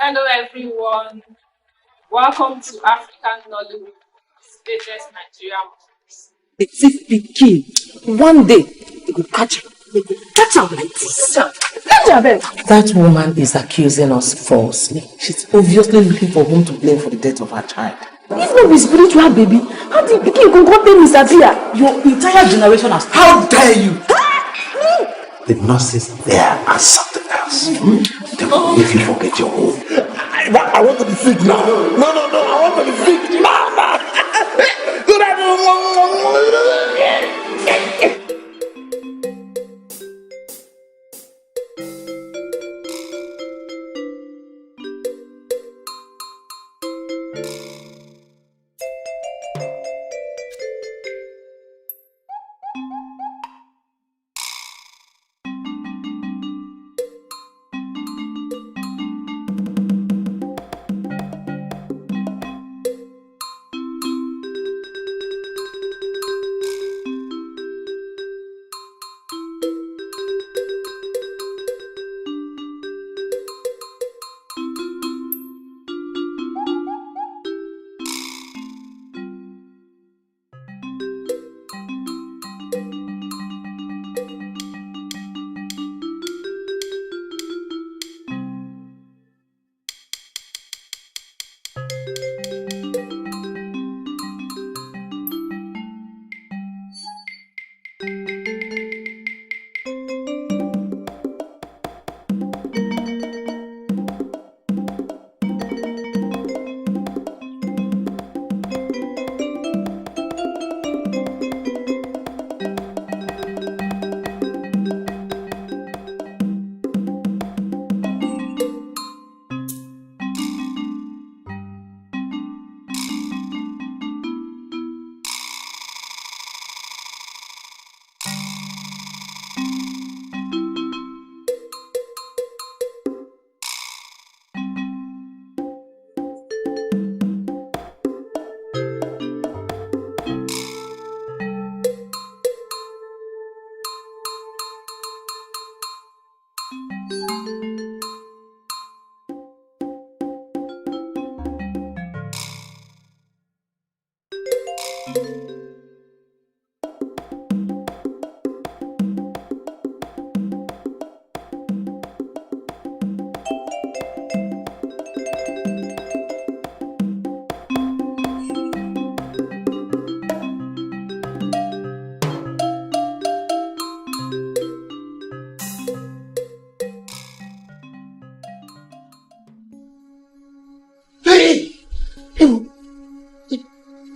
Hello everyone. Welcome to African Nollywood, latest Nigerian movies. The thief pikin. One day, they will catch him. They will catch him like this. That woman is accusing us falsely. She's obviously looking for whom to blame for the death of her child. This no be spiritual, baby. How the pikin go go pay Mr. Tia? Your entire generation has... How dare you! The nurses there are something else. They will make you forget your home. I want to be sick now. No, I want to be sick now.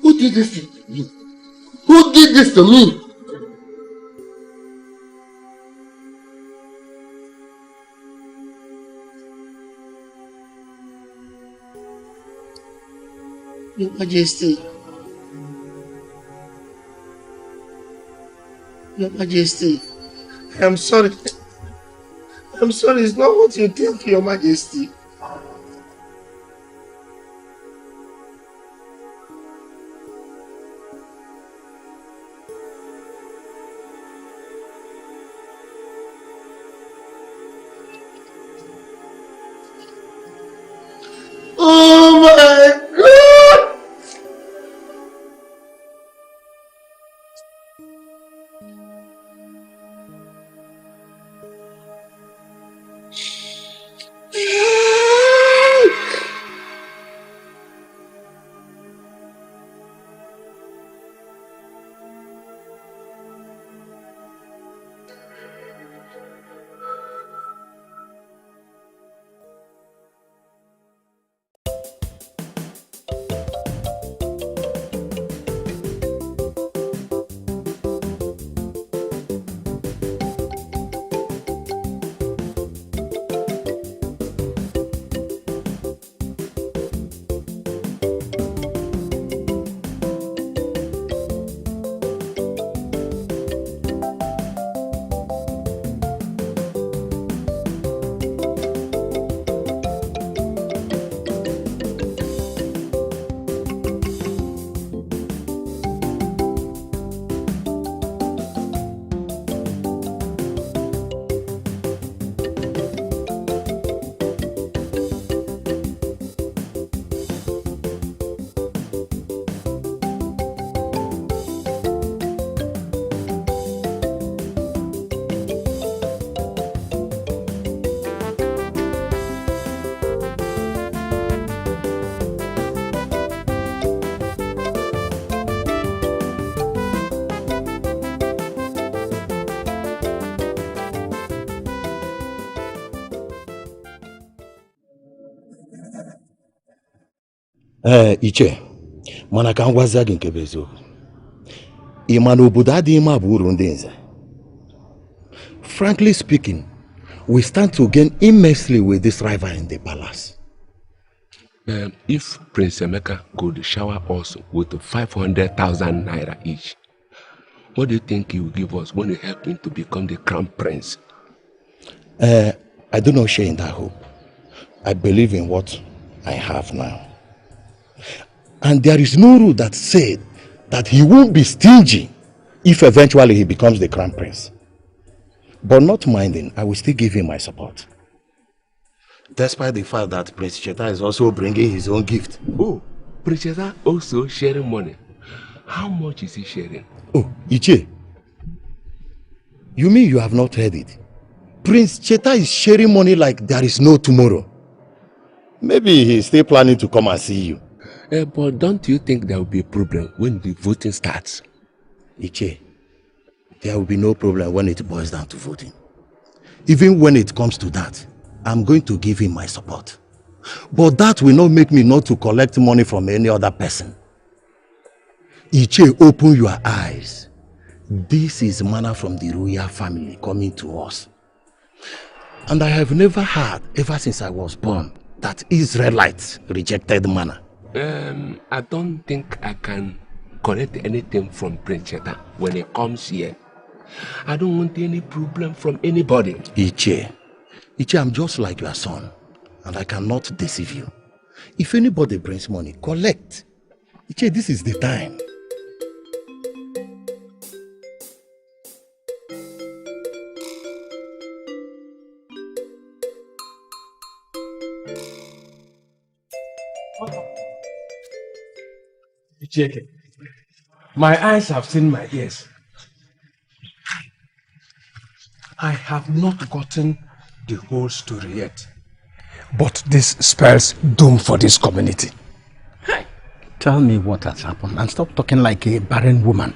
Who did this to me? Who did this to me? Your Majesty. Your Majesty. I'm sorry. I'm sorry, it's not what you think, Your Majesty. Oh my God! Iche, mana ka ngwazi gị nke bụ eziokwu. Ị ma na obodo adịghị mma bụ uru ndị nze. Frankly speaking, we stand to gain immensely with this rival in the palace. If Prince Emeka could shower us with 500,000 naira each, what do you think he will give us when we help him to become the crown prince? I do not share in that hope. I believe in what I have now. And there is no rule that said that he won't be stingy if eventually he becomes the crown prince. But not minding, I will still give him my support. Despite the fact that Prince Cheta is also bringing his own gift. Oh, Prince Cheta also sharing money. How much is he sharing? Oh, Iche. You mean you have not heard it? Prince Cheta is sharing money like there is no tomorrow. Maybe he's still planning to come and see you. But don't you think there will be a problem when the voting starts? Iche, there will be no problem when it boils down to voting. Even when it comes to that, I'm going to give him my support. But that will not make me not to collect money from any other person. Iche, open your eyes. This is manna from the royal family coming to us. And I have never heard, ever since I was born, that Israelites rejected manna. I don't think I can collect anything from Prince Cheta when he comes here. I don't want any problem from anybody. Iche, I'm just like your son, and I cannot deceive you. If anybody brings money, collect. Iche, this is the time. Icheke, my eyes have seen my ears. I have not gotten the whole story yet. But this spells doom for this community. Tell me what has happened and stop talking like a barren woman.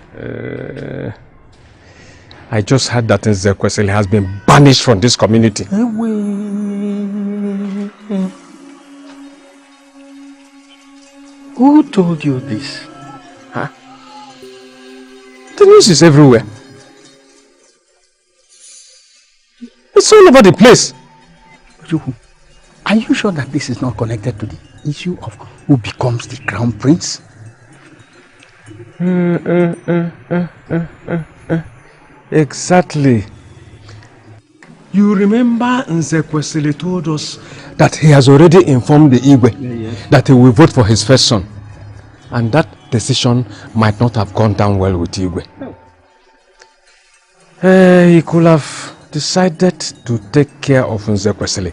I just heard that Nzekwesili has been banished from this community. Who told you this? Huh? The news is everywhere. It's all over the place. Are you sure that this is not connected to the issue of who becomes the crown prince? Exactly. You remember Nzekwesili told us that he has already informed the Igwe that he will vote for his first son. And that decision might not have gone down well with Igwe. He could have decided to take care of Nzekwesili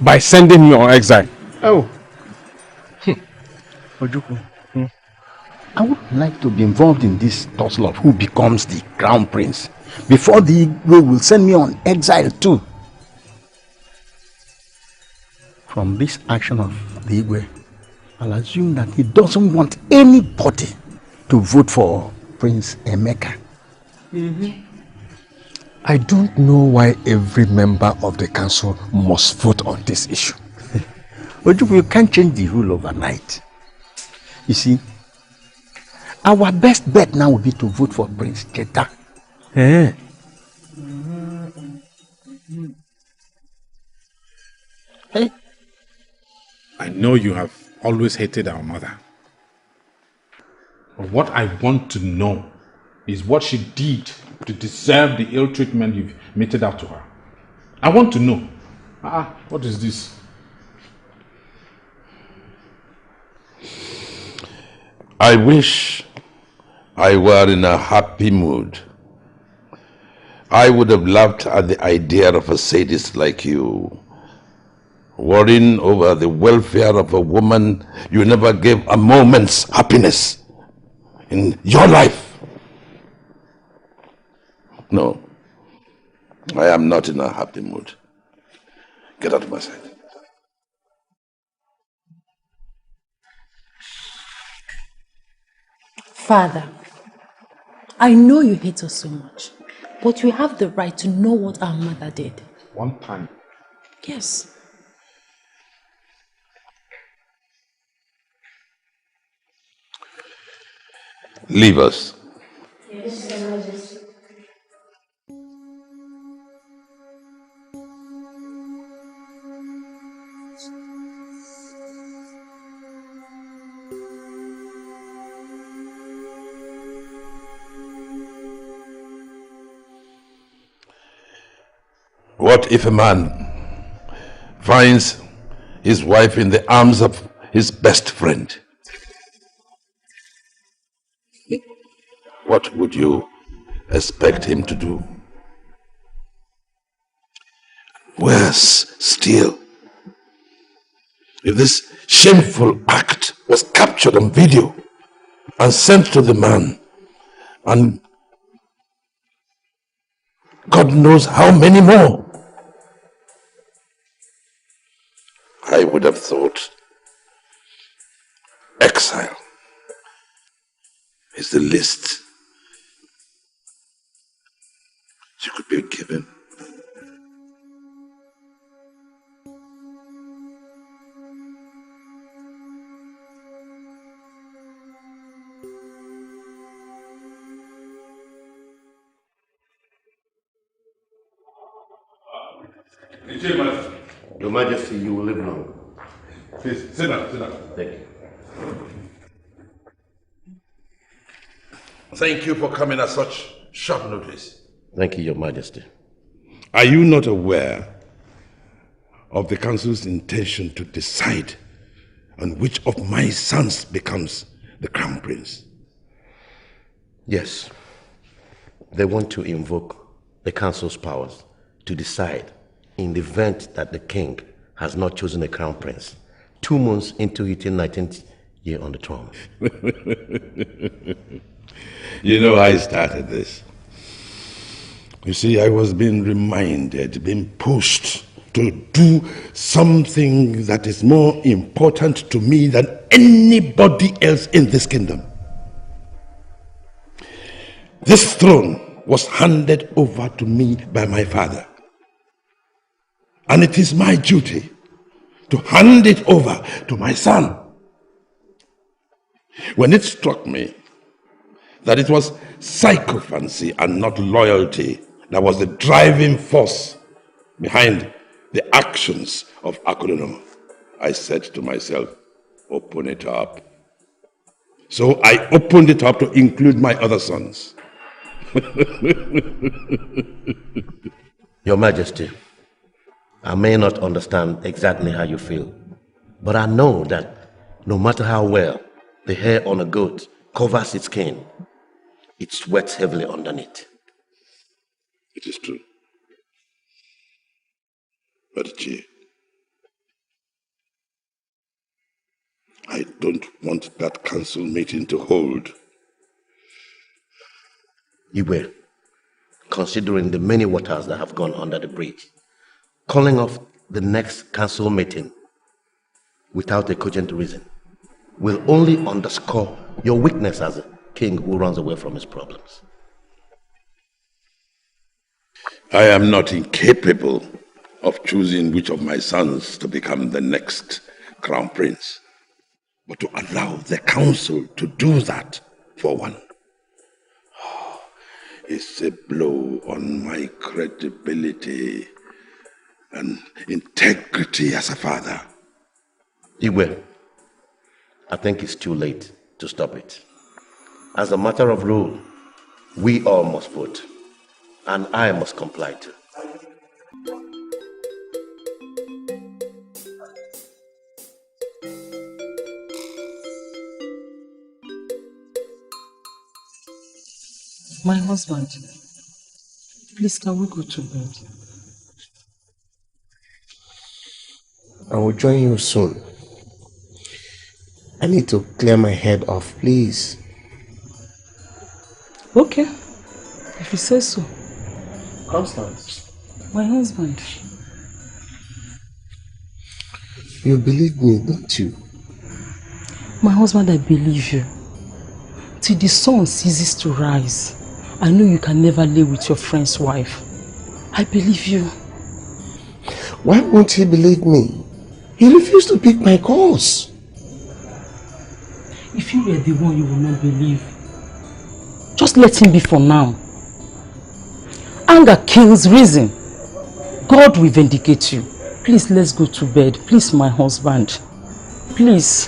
by sending him on exile. Oh. Ojukwu, I would like to be involved in this tussle of who becomes the crown prince before the Igwe will send me on exile too. From this action of the Igwe, I'll assume that he doesn't want anybody to vote for Prince Emeka. I don't know why every member of the council must vote on this issue. Ojukwu, you can't change the rule overnight. You see, our best bet now would be to vote for Prince Cheta. Eh? Hey. I know you have always hated our mother. But what I want to know is what she did to deserve the ill treatment you've meted out to her. I want to know. What is this? I wish I were in a happy mood. I would have laughed at the idea of a sadist like you, worrying over the welfare of a woman you never gave a moment's happiness in your life. No, I am not in a happy mood. Get out of my sight. Father, I know you hate us so much, but you have the right to know what our mother did. One time. Yes. leave us. Yes, Your Majesty. What if a man finds his wife in the arms of his best friend? What would you expect him to do? Worse still, if this shameful act was captured on video and sent to the man, and God knows how many more, I would have thought exile is the least you could be given. Your Majesty, you will live long. Please, sit down, sit down. Thank you. Thank you for coming at such short notice. Thank you, Your Majesty. Are you not aware of the council's intention to decide on which of my sons becomes the crown prince? Yes. They want to invoke the council's powers to decide in the event that the king has not chosen a crown prince 2 months into his 19th year on the throne. You know, I started this. You see, I was being reminded, being pushed to do something that is more important to me than anybody else in this kingdom. This throne was handed over to me by my father. And it is my duty to hand it over to my son. When it struck me that it was sycophancy and not loyalty that was the driving force behind the actions of Akunono, I said to myself, open it up. So I opened it up to include my other sons. Your Majesty, I may not understand exactly how you feel, but I know that no matter how well the hair on a goat covers its skin, it sweats heavily underneath. It is true. But G, I don't want that council meeting to hold. Igwe, considering the many waters that have gone under the bridge, calling off the next council meeting without a cogent reason will only underscore your weakness as a king who runs away from his problems. I am not incapable of choosing which of my sons to become the next crown prince. But to allow the council to do that for one is a blow on my credibility and integrity as a father. Igwe, I think it's too late to stop it. As a matter of rule, we all must vote, and I must comply too. My husband, please can we go to bed? I will join you soon. I need to clear my head off, please. Okay, if you say so. Constance. My husband. You believe me, don't you? My husband, I believe you. Till the sun ceases to rise, I know you can never lay with your friend's wife. I believe you. Why won't he believe me? He refused to pick my calls. If you were the one, you would not believe. Just let him be for now. Anger kills reason. God will vindicate you. Please, let's go to bed. Please, my husband. Please.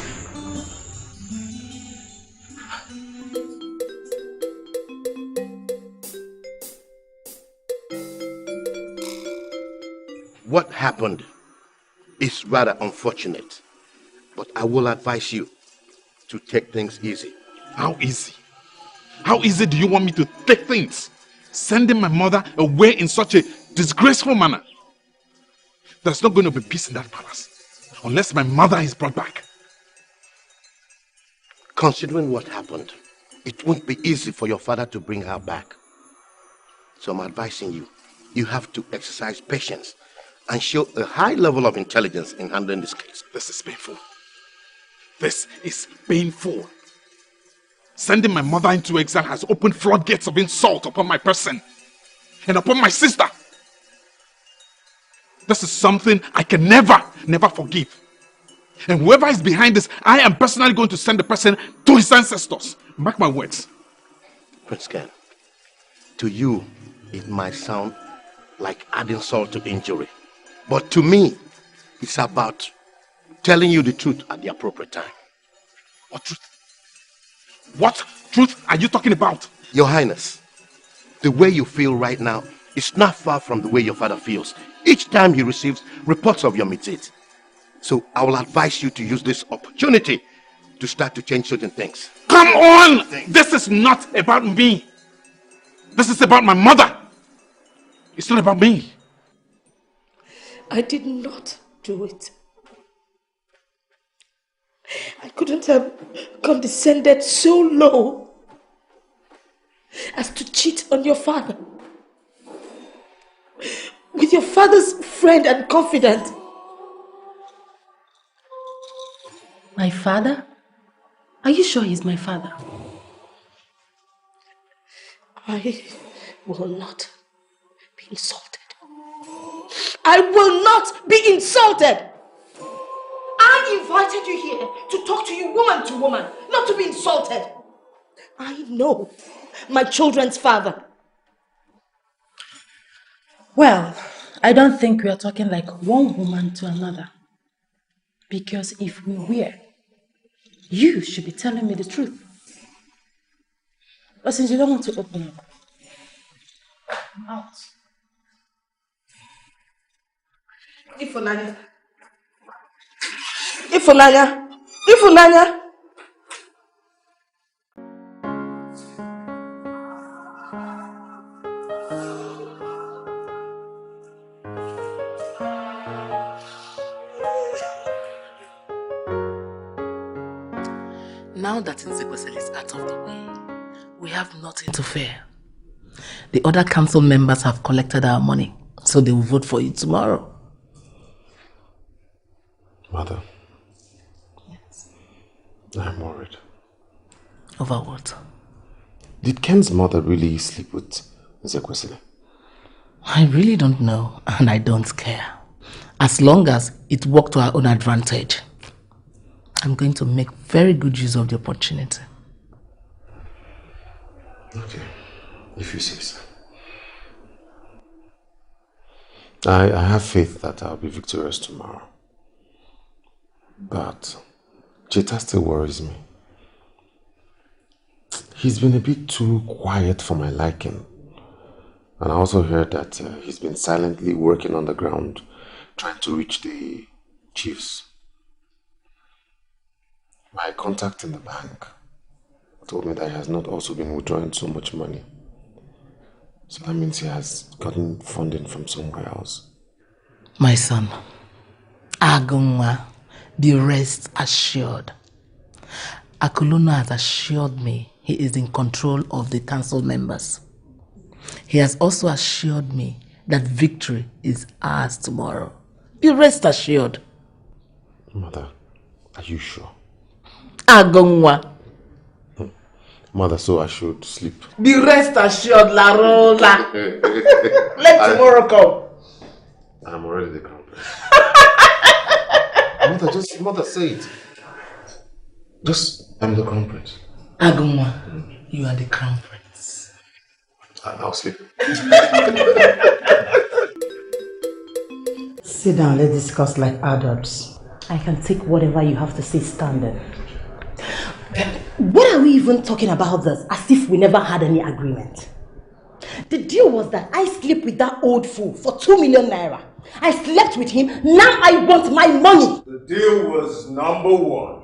What happened is rather unfortunate, but I will advise you to take things easy. How easy? How easy do you want me to take things? Sending my mother away in such a disgraceful manner. There's not going to be peace in that palace unless my mother is brought back. Considering what happened, it won't be easy for your father to bring her back. So I'm advising you, you have to exercise patience and show a high level of intelligence in handling this case. This is painful. This is painful. Sending my mother into exile has opened floodgates of insult upon my person and upon my sister. This is something I can never forgive. And whoever is behind this, I am personally going to send the person to his ancestors. Mark my words. Prince Ken, to you, it might sound like adding salt to injury. But to me, it's about telling you the truth at the appropriate time. What truth? What truth are you talking about? Your Highness, the way you feel right now is not far from the way your father feels each time he receives reports of your misdeeds. So I will advise you to use this opportunity to start to change certain things. Come on! This is not about me. This is about my mother. It's not about me. I did not do it. I couldn't have condescended so low as to cheat on your father. With your father's friend and confidant. My father? Are you sure he's my father? I will not be insulted. I will not be insulted! I invited you here to talk to you woman to woman, not to be insulted. I know my children's father. Well, I don't think we are talking like one woman to another. Because if we were, you should be telling me the truth. But since you don't want to open up, I'm out. Ifunanya. Ifunanya. Ifunanya. Now that Nzekwesili is out of the way, we have nothing to fear. The other council members have collected our money, so they will vote for you tomorrow. Mother. Yes. I'm worried. Over what? Did Ken's mother really sleep with Nzekwesili? I really don't know, and I don't care. As long as it worked to our own advantage. I'm going to make very good use of the opportunity. Okay, if you say so. I have faith that I'll be victorious tomorrow. But Cheta still worries me. He's been a bit too quiet for my liking. And I also heard that he's been silently working on the ground, trying to reach the chiefs. My contact in the bank told me that he has not also been withdrawing so much money. So that means he has gotten funding from somewhere else. My son, Agunwa, be rest assured. Akuluna has assured me he is in control of the council members. He has also assured me that victory is ours tomorrow. Be rest assured. Mother, are you sure? Agunwa. Mother, so I should sleep. Be rest assured, La Rola. Let tomorrow come. I'm already the crown prince. Mother, say it. I'm the crown prince. Agunwa, you are the crown prince. I'll sleep. Sit down, let's discuss like adults. I can take whatever you have to say standing. What are we even talking about this as if we never had any agreement? The deal was that I slept with that old fool for 2 million naira. I slept with him, now I want my money! The deal was number 1.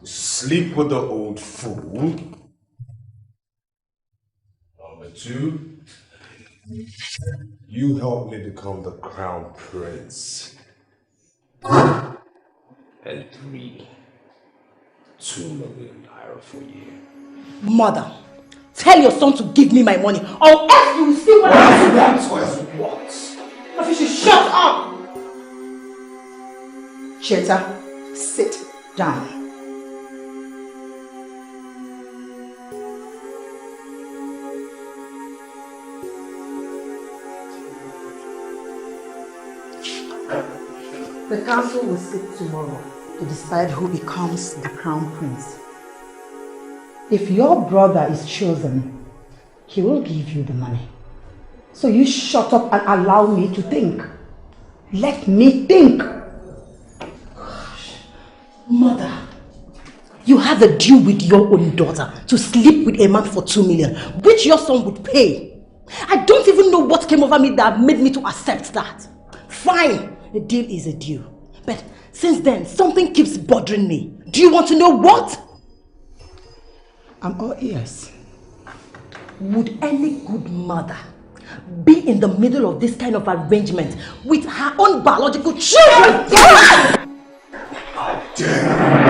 You sleep with the old fool. Number 2, you help me become the crown prince. And 3, 2 million naira for you. Mother, tell your son to give me my money, or else you will see what I What? You should shut up! Cheta, sit down. The council will sit tomorrow to decide who becomes the crown prince. If your brother is chosen, he will give you the money. So you shut up and allow me to think. Let me think. Mother, you have a deal with your own daughter to sleep with a man for 2 million, which your son would pay. I don't even know what came over me that made me to accept that. Fine, a deal is a deal. But since then, something keeps bothering me. Do you want to know what? I'm all ears. Would any good mother be in the middle of this kind of arrangement with her own biological children? I dare.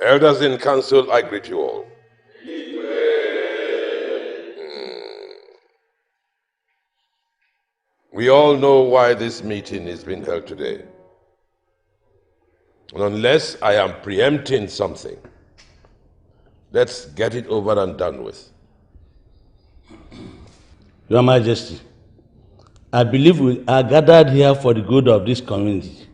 Elders in council, I greet you all. We all know why this meeting is being held today. And unless I am preempting something, let's get it over and done with. Your Majesty, I believe we are gathered here for the good of this community.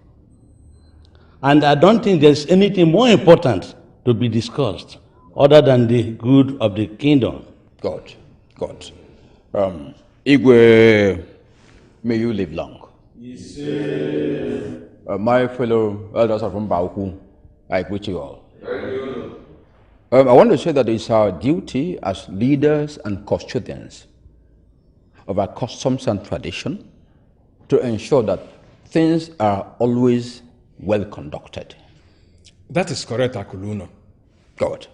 And I don't think there's anything more important to be discussed other than the good of the kingdom. God. Igwe, may you live long. Yes, my fellow elders are from Bauku. I greet you all. I want to say that it's our duty as leaders and custodians of our customs and tradition to ensure that things are always well conducted. That is correct, Akuluna. God.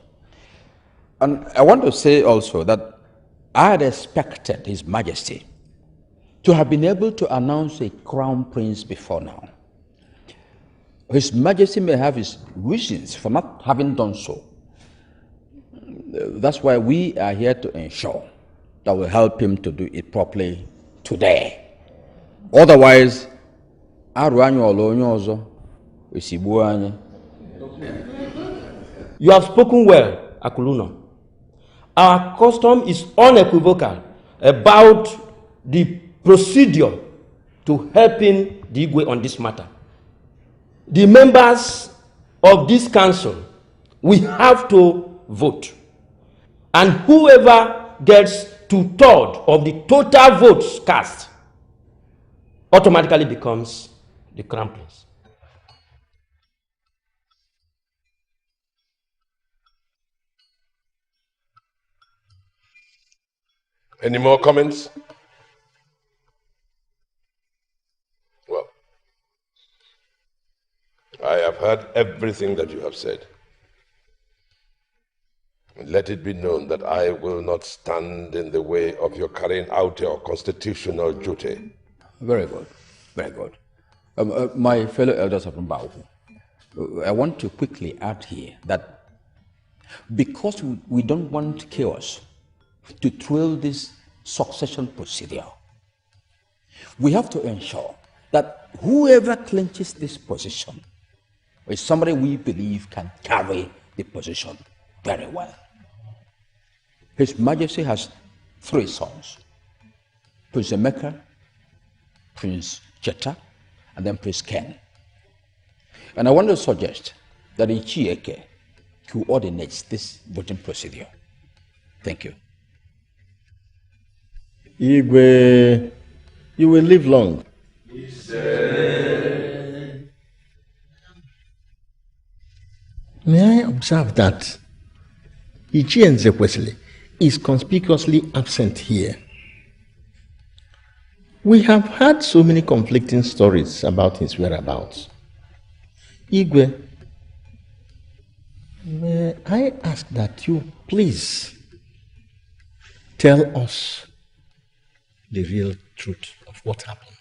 And I want to say also that I had expected His Majesty to have been able to announce a crown prince before now. His Majesty may have his reasons for not having done so. That's why we are here to ensure that will help him to do it properly today. Otherwise, you have spoken well, Akuluna. Our custom is unequivocal about the procedure to helping the Igwe on this matter. The members of this council, we have to vote. And whoever gets 2/3 of the total votes cast automatically becomes the crown prince. Any more comments? Well, I have heard everything that you have said. Let it be known that I will not stand in the way of your carrying out your constitutional duty. Very good, very good. My fellow elders of Mbauku, I want to quickly add here that Because we don't want chaos to thrill this succession procedure, we have to ensure that whoever clinches this position is somebody we believe can carry the position very well. His Majesty has 3 sons, Prince Emeka, Prince Cheta, and then Prince Ken. And I want to suggest that Ichieke coordinates this voting procedure. Thank you. Igwe, you will live long. May I observe that Ichie Nzekwesili is conspicuously absent here? We have heard so many conflicting stories about his whereabouts. Igwe, may I ask that you please tell us the real truth of what happened?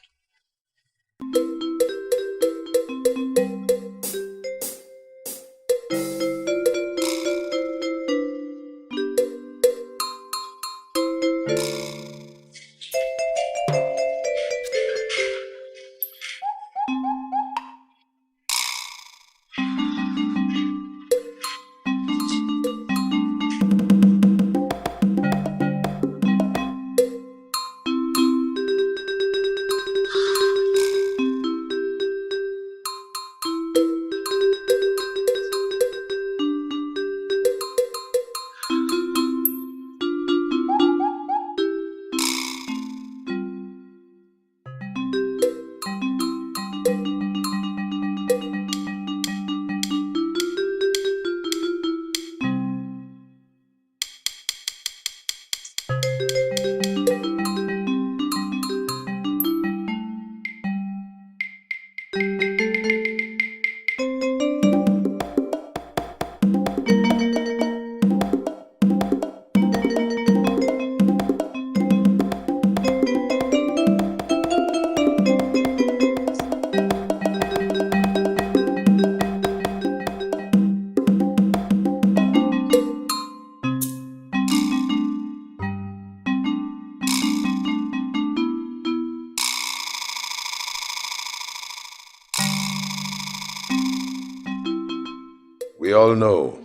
We all know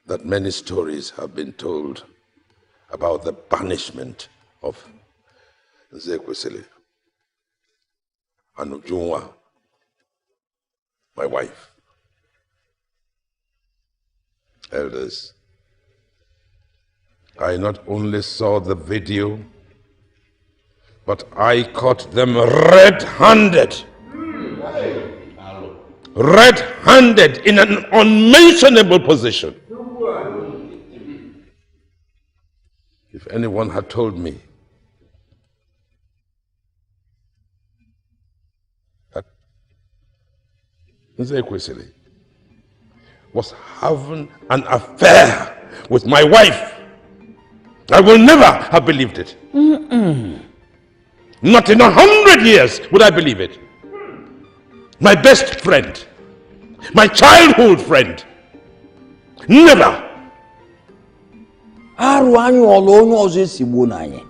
that many stories have been told about the banishment of Nzekwesili and Ujunwa, my wife. Elders, I not only saw the video, but I caught them red-handed. Red-handed in an unmentionable position. If anyone had told me that Nzekwesili was having an affair with my wife, I will never have believed it. Not in 100 years would I believe it. My best friend, my childhood friend, never. Arụ anyị ọlụ onye ọzọ esigbuo n'anyị.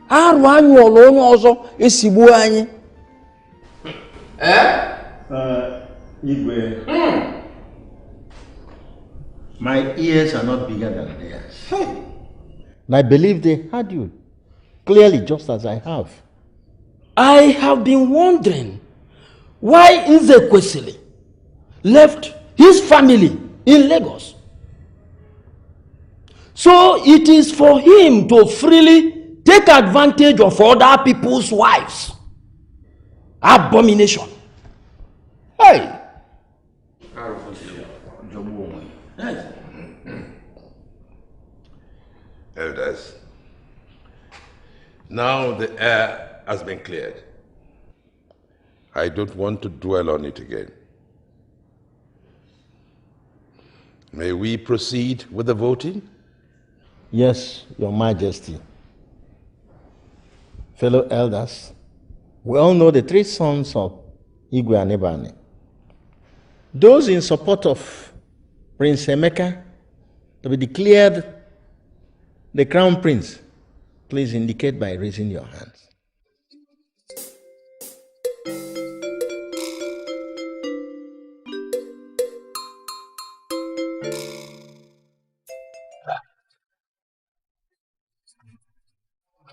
Arụ anyị ọlụ onye ọzọ esigbuo anyị. Igwe, my ears are not bigger than theirs. And I believe they heard you clearly, just as I have. I have been wondering why Nzekwesili left his family in Lagos. So it is for him to freely take advantage of other people's wives. Abomination. Hey! Elders, now the air has been cleared. I don't want to dwell on it again. May we proceed with the voting? Yes, Your Majesty. Fellow elders, we all know the 3 sons of Igwe and Ibani. Those in support of Prince Emeka to be declared the Crown Prince, please indicate by raising your hands.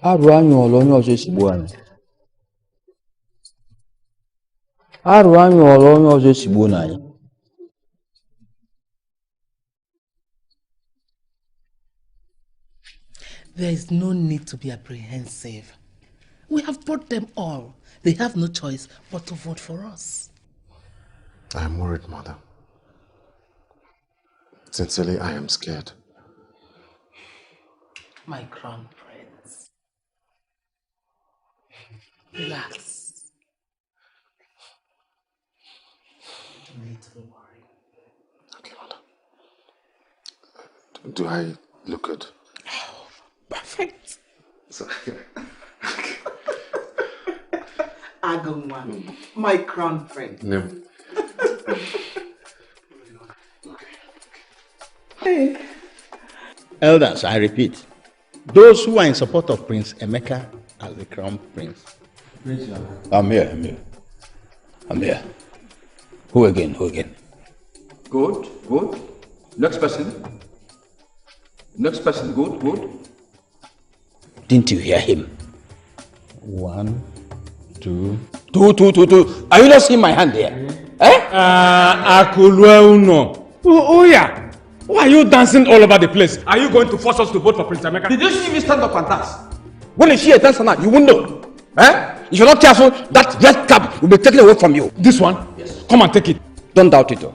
Arụ anyụọla onye ọzọ esigbo anyị. Arụ anyụọla onye ọzọ esigbo n'anyị. There is no need to be apprehensive. We have brought them all. They have no choice but to vote for us. I am worried, Mother. Sincerely, I am scared. My crown prince. Relax. You don't need to be worried. Okay, Mother. Do I look good? Oh, perfect. Sorry. Agumwa, my crown prince. No. Hey. Elders, I repeat, those who are in support of Prince Emeka as the Crown Prince. I'm here. Who again? Good. Next person, good. Didn't you hear him? 1, 2. Two. Are you not seeing my hand there? Akuluno. Oh yeah. Why are you dancing all over the place? Are you going to force us to vote for Prince Emeka? Did you see me stand up and dance? When you see a dancer now, you won't know. If you're not careful, that red cap will be taken away from you. This one? Yes. Come and take it. Don't doubt it though.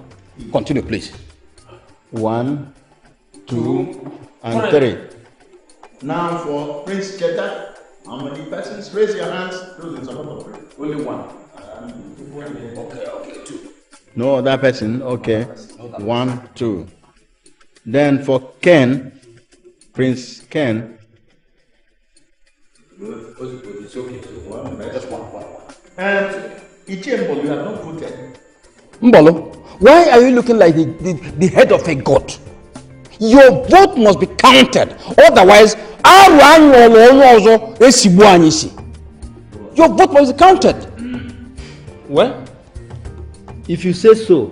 Continue, please. 1, 2, and 3. Now for Prince Cheta. How many persons? Raise your hands. Those in support of Prince. Only one. Okay, 2. No other person? Okay. 1, 2. Then for Ken, Prince Ken. It's okay. Just one. And Ichembo, you have not voted. Mbolo, why are you looking like the head of a god? Your vote must be counted. Otherwise, your vote must be counted. Well, if you say so,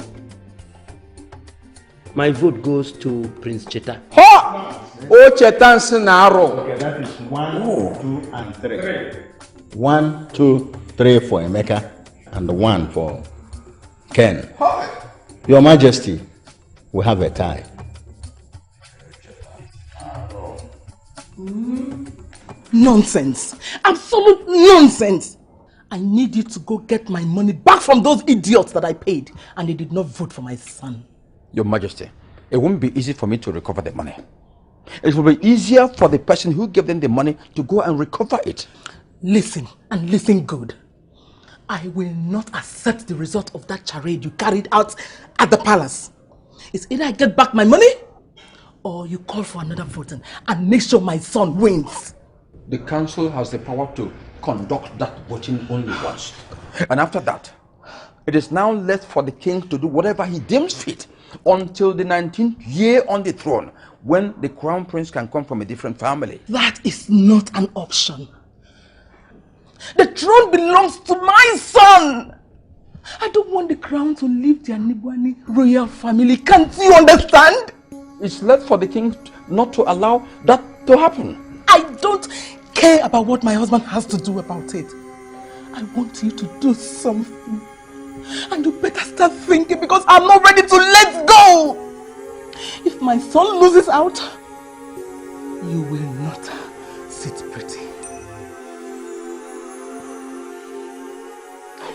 my vote goes to Prince Cheta. Ha! Oh, Chetan Senaro. Okay, that is 1, 2, and 3. 1, 2, 3 for Emeka, and 1 for Ken. Your Majesty, we have a tie. Nonsense. Absolute nonsense. I need you to go get my money back from those idiots that I paid, and they did not vote for my son. Your Majesty, it won't be easy for me to recover the money. It will be easier for the person who gave them the money to go and recover it. Listen, and listen good. I will not accept the result of that charade you carried out at the palace. It's either I get back my money, or you call for another voting and make sure my son wins. The council has the power to conduct that voting only once. And after that, it is now left for the king to do whatever he deems fit until the 19th year on the throne, when the crown prince can come from a different family. That is not an option. The throne belongs to my son. I don't want the crown to leave the Anibwani royal family. Can't you understand? It's left for the king not to allow that to happen. I don't care about what my husband has to do about it. I want you to do something. And you better start thinking, because I'm not ready to let go. If my son loses out, you will not sit pretty.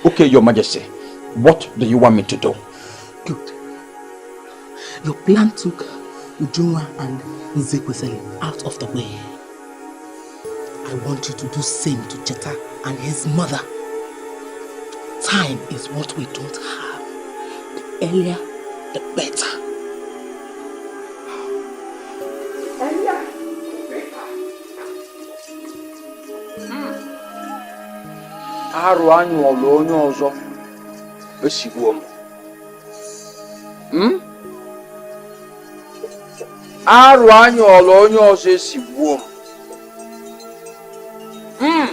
Okay, Your Majesty. What do you want me to do? Good. Your plan took Ujunwa and Nzekwesili out of the way. I want you to do same to Cheta and his mother. Time is what we don't have. The earlier, the better. Arụ anyụ ọlụ onye ọzọ esigbuo m. Arụ anya ọla onye ọzọ esigbuo m.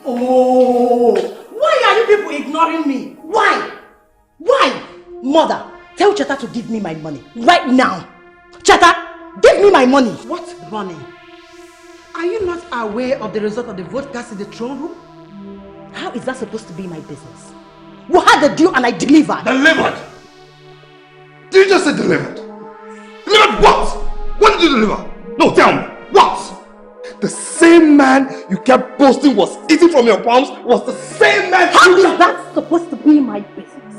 Oh, why are you people ignoring me? Why? Why? Mother, tell Cheta to give me my money right now. Cheta, give me my money. What money? Are you not aware of the result of the vote cast in the throne room? How is that supposed to be my business? We had the deal and I delivered. Delivered? Did you just say delivered? Delivered what? What did you deliver? No, tell me. What? The same man you kept boasting was eating from your palms was the same man. How is that supposed to be my business?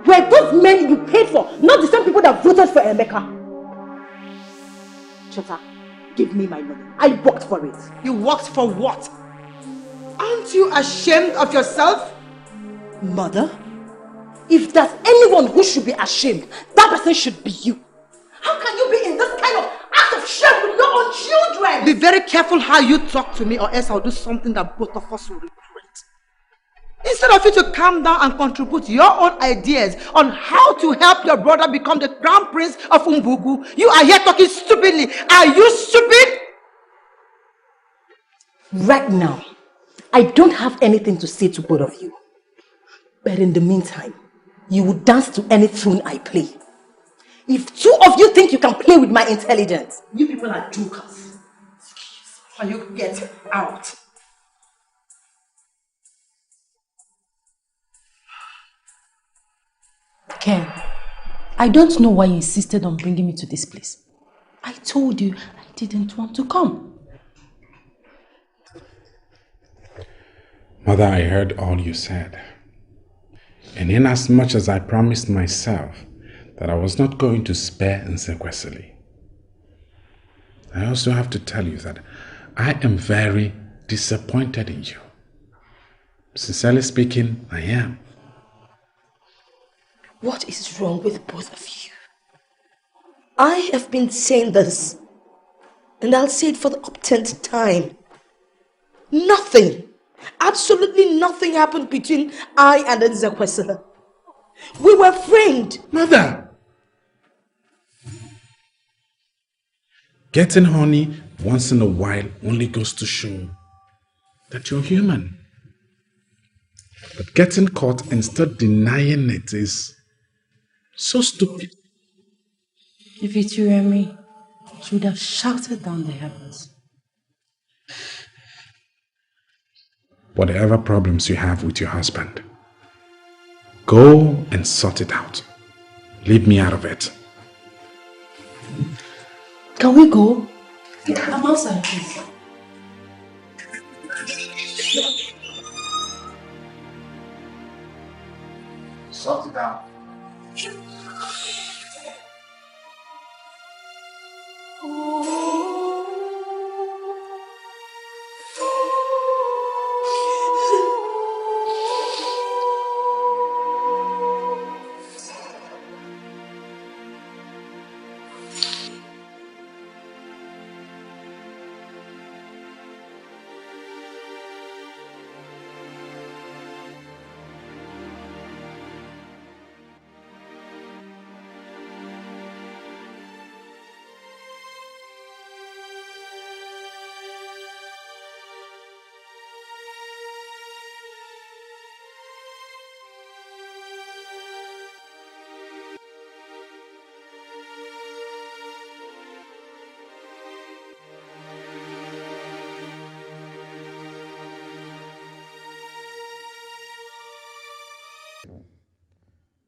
Were those men you paid for not the same people that voted for Emeka? Cheta, give me my money. I worked for it. You worked for what? Aren't you ashamed of yourself? Mother, if there's anyone who should be ashamed, that person should be you. How can you be in this kind of act of shame with your own children? Be very careful how you talk to me, or else I'll do something that both of us will regret. Instead of you to calm down and contribute your own ideas on how to help your brother become the crown prince of Umbugu, you are here talking stupidly. Are you stupid? Right now, I don't have anything to say to both of you. But in the meantime, you will dance to any tune I play. If two of you think you can play with my intelligence, you people are jokers. Can you get out? Ken, I don't know why you insisted on bringing me to this place. I told you I didn't want to come. Mother, I heard all you said. And inasmuch as I promised myself that I was not going to spare Nsekwesili, I also have to tell you that I am very disappointed in you. Sincerely speaking, I am. What is wrong with both of you? I have been saying this, and I'll say it for the uptenth time. Nothing, absolutely nothing happened between I and Nzekwesili. We were framed. Mother! Getting honey once in a while only goes to show that you're human. But getting caught and start denying it is so stupid. If it were me, she would have shouted down the heavens. Whatever problems you have with your husband, go and sort it out. Leave me out of it. Can we go? I'm outside, please. Sort it out.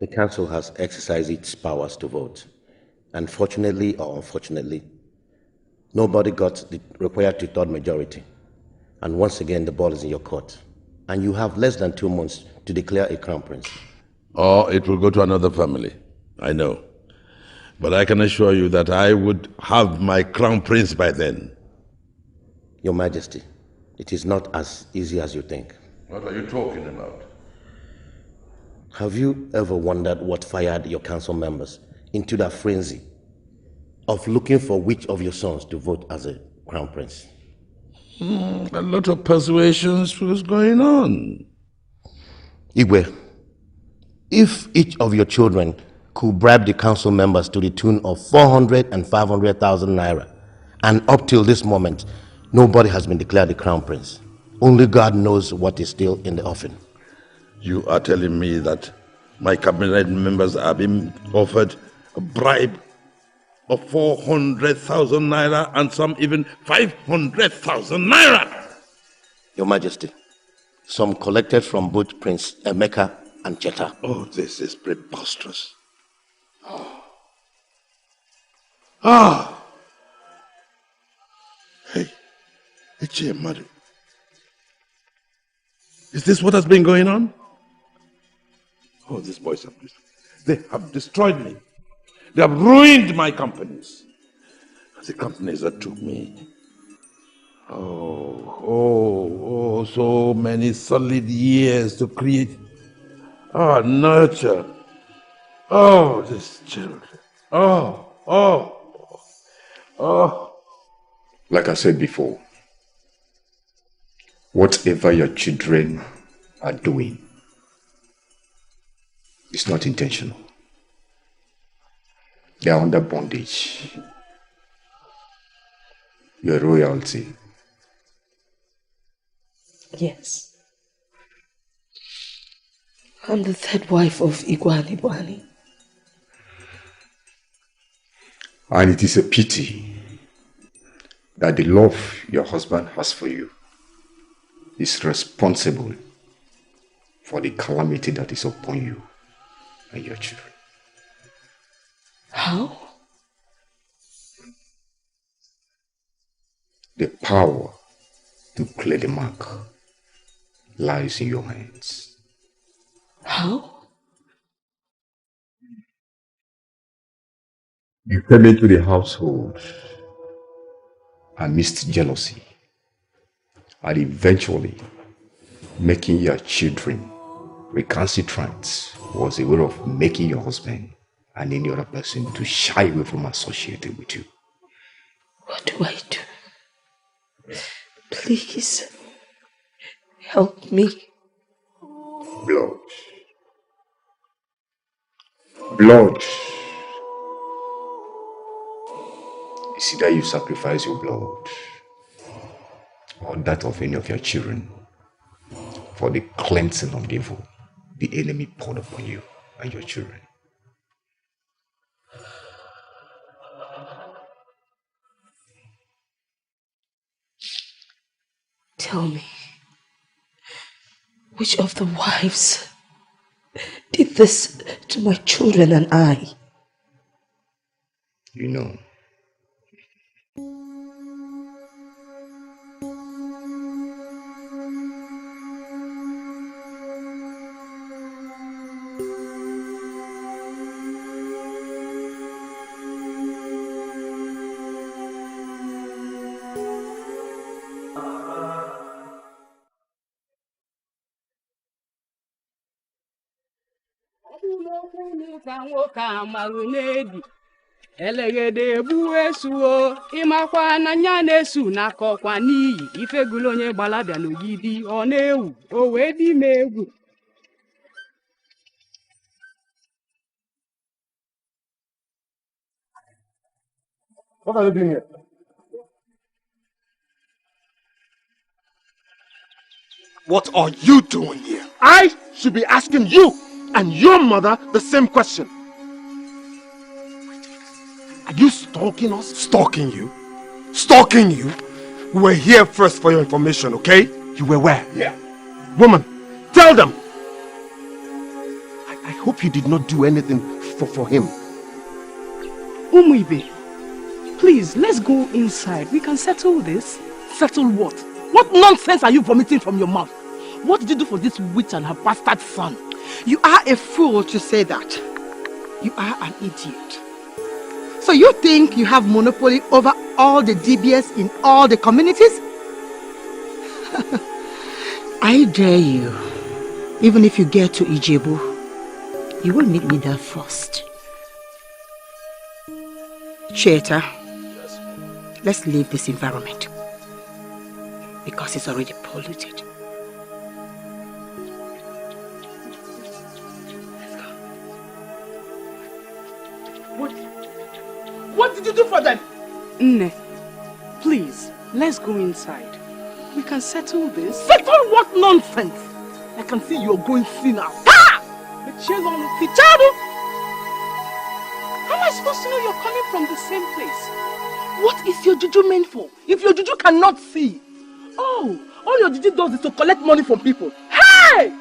The council has exercised its powers to vote. And fortunately or unfortunately, nobody got the required two-thirds majority. And once again, the ball is in your court. And you have less than 2 months to declare a crown prince. Or it will go to another family. I know. But I can assure you that I would have my crown prince by then. Your Majesty, it is not as easy as you think. What are you talking about? Have you ever wondered what fired your council members into that frenzy of looking for which of your sons to vote as a crown prince? A lot of persuasions was going on. Igwe, if each of your children could bribe the council members to the tune of 400 and 500,000 naira, and up till this moment, nobody has been declared the crown prince. Only God knows what is still in the offing. You are telling me that my cabinet members are being offered a bribe of 400,000 naira and some even 500,000 naira? Your Majesty, some collected from both Prince Emeka and Cheta. Oh, this is preposterous. Ah! Hey, Madu. Is this what has been going on? Oh, these boys have destroyed me. They have ruined my companies. The companies that took me. Oh, so many solid years to create. Oh, nurture. Oh, these children. Oh. Like I said before, whatever your children are doing is not intentional. They are under bondage. Your royalty. Yes. I'm the third wife of Igwani Bwani. And it is a pity that the love your husband has for you is responsible for the calamity that is upon you and your children. How? The power to clear the mark lies in your hands. How? You came into the household amidst jealousy and eventually making your children recalcitrant was a way of making your husband and any other person to shy away from associating with you. What do I do? Please, help me. Blood. Blood. It's either you sacrifice your blood or that of any of your children for the cleansing of the evil the enemy poured upon you and your children. Tell me, which of the wives did this to my children and I? You know. Ka nwoke amarụ n'edi elegede egbu esuo ịmakwa n'anya na-esu n'akọkwa n'iyi ifegulu onye gbalabịa n'ogidi ọ na-ewu o wee dị m egwu. What are you doing here? What are you doing here? I should be asking you and your mother the same question. Are you stalking us? Stalking you? Stalking you? We were here first for your information, okay? You were where? Yeah. Woman, tell them! I hope you did not do anything for him. Umuibe, please, let's go inside. We can settle this. Settle what? What nonsense are you vomiting from your mouth? What did you do for this witch and her bastard son? You are a fool to say that. You are an idiot. So you think you have monopoly over all the DBS in all the communities? I dare you. Even if you get to Ijebu, you will meet me there first. Cheta, let's leave this environment. Because it's already polluted. What did you do for them? Nne, please, let's go inside. We can settle this. Settle what nonsense? I can see you're going thin now. Ha! Fichado! How am I supposed to know you're coming from the same place? What is your juju meant for? If your juju cannot see. Oh, all your juju does is to collect money from people. Hey!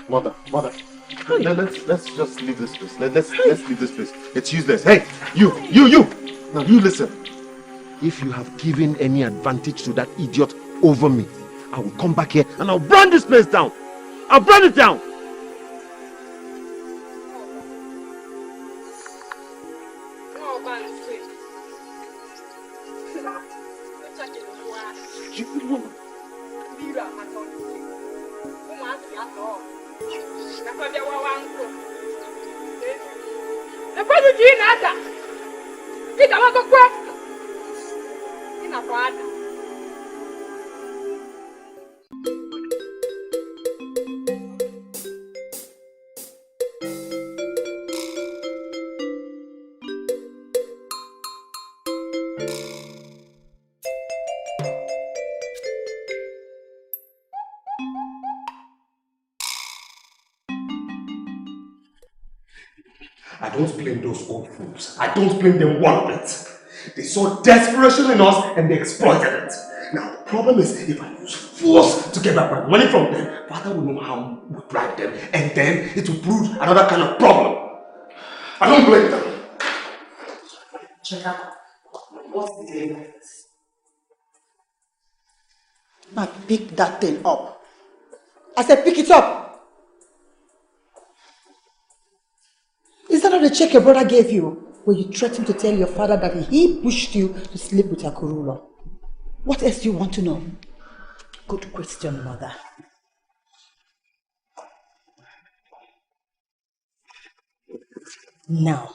Mother. Let's just leave this place. Let's leave this place. It's useless. Hey, you! Now you listen. If you have given any advantage to that idiot over me, I will come back here and I'll burn this place down. I'll burn it down. I don't blame those old fools. I don't blame them one bit. They saw desperation in us and they exploited it. Now the problem is, if I use force to get back my money from them, Father will know how we bribe them, and then it will prove another kind of problem. I don't blame them. Check out. What's the deal with this? Now pick that thing up. I said pick it up. Is that not the check your brother gave you when you threatened to tell your father that he pushed you to sleep with Akurula? What else do you want to know? Good question, mother. Now,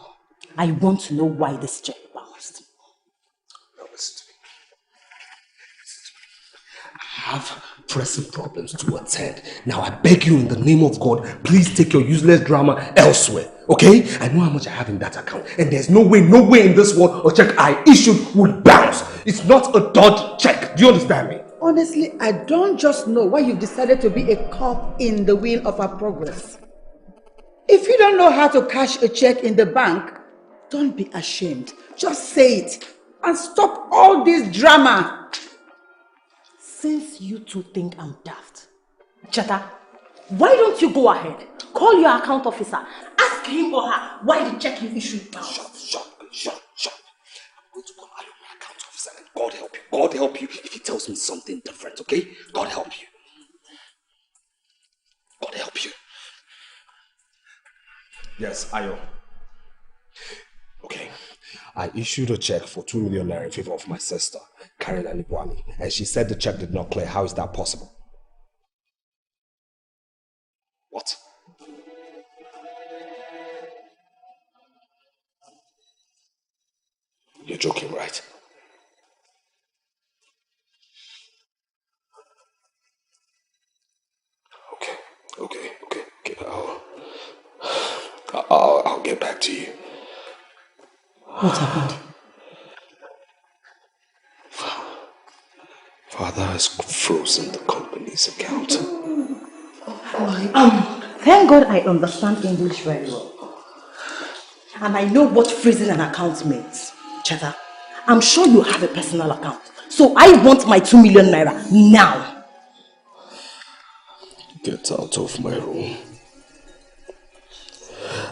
I want to know why this check bounced. Now listen to me. I have pressing problems to attend. Now I beg you in the name of God, please take your useless drama elsewhere. Okay? I know how much I have in that account, and there's no way in this world a check I issued would bounce. It's not a dodge check. Do you understand me? Honestly, I don't just know why you've decided to be a cog in the wheel of our progress. If you don't know how to cash a check in the bank, don't be ashamed. Just say it and stop all this drama. Since you two think I'm daft, Chata, why don't you go ahead, call your account officer, ask him or her why the check you issued bounced. Shut. I'm going to call my account officer and God help you. God help you if he tells me something different, okay? God help you. God help you. Yes, Ayo. Okay. I issued a check for 2 million naira in favor of my sister, Karen Anibwani, and she said the check did not clear. How is that possible? What? You're joking, right? Okay. I'll get back to you. What happened? Father has frozen the company's account. Thank God I understand English very well. And I know what freezing an account means. Cheta, I'm sure you have a personal account. So I want my 2 million naira now. Get out of my room.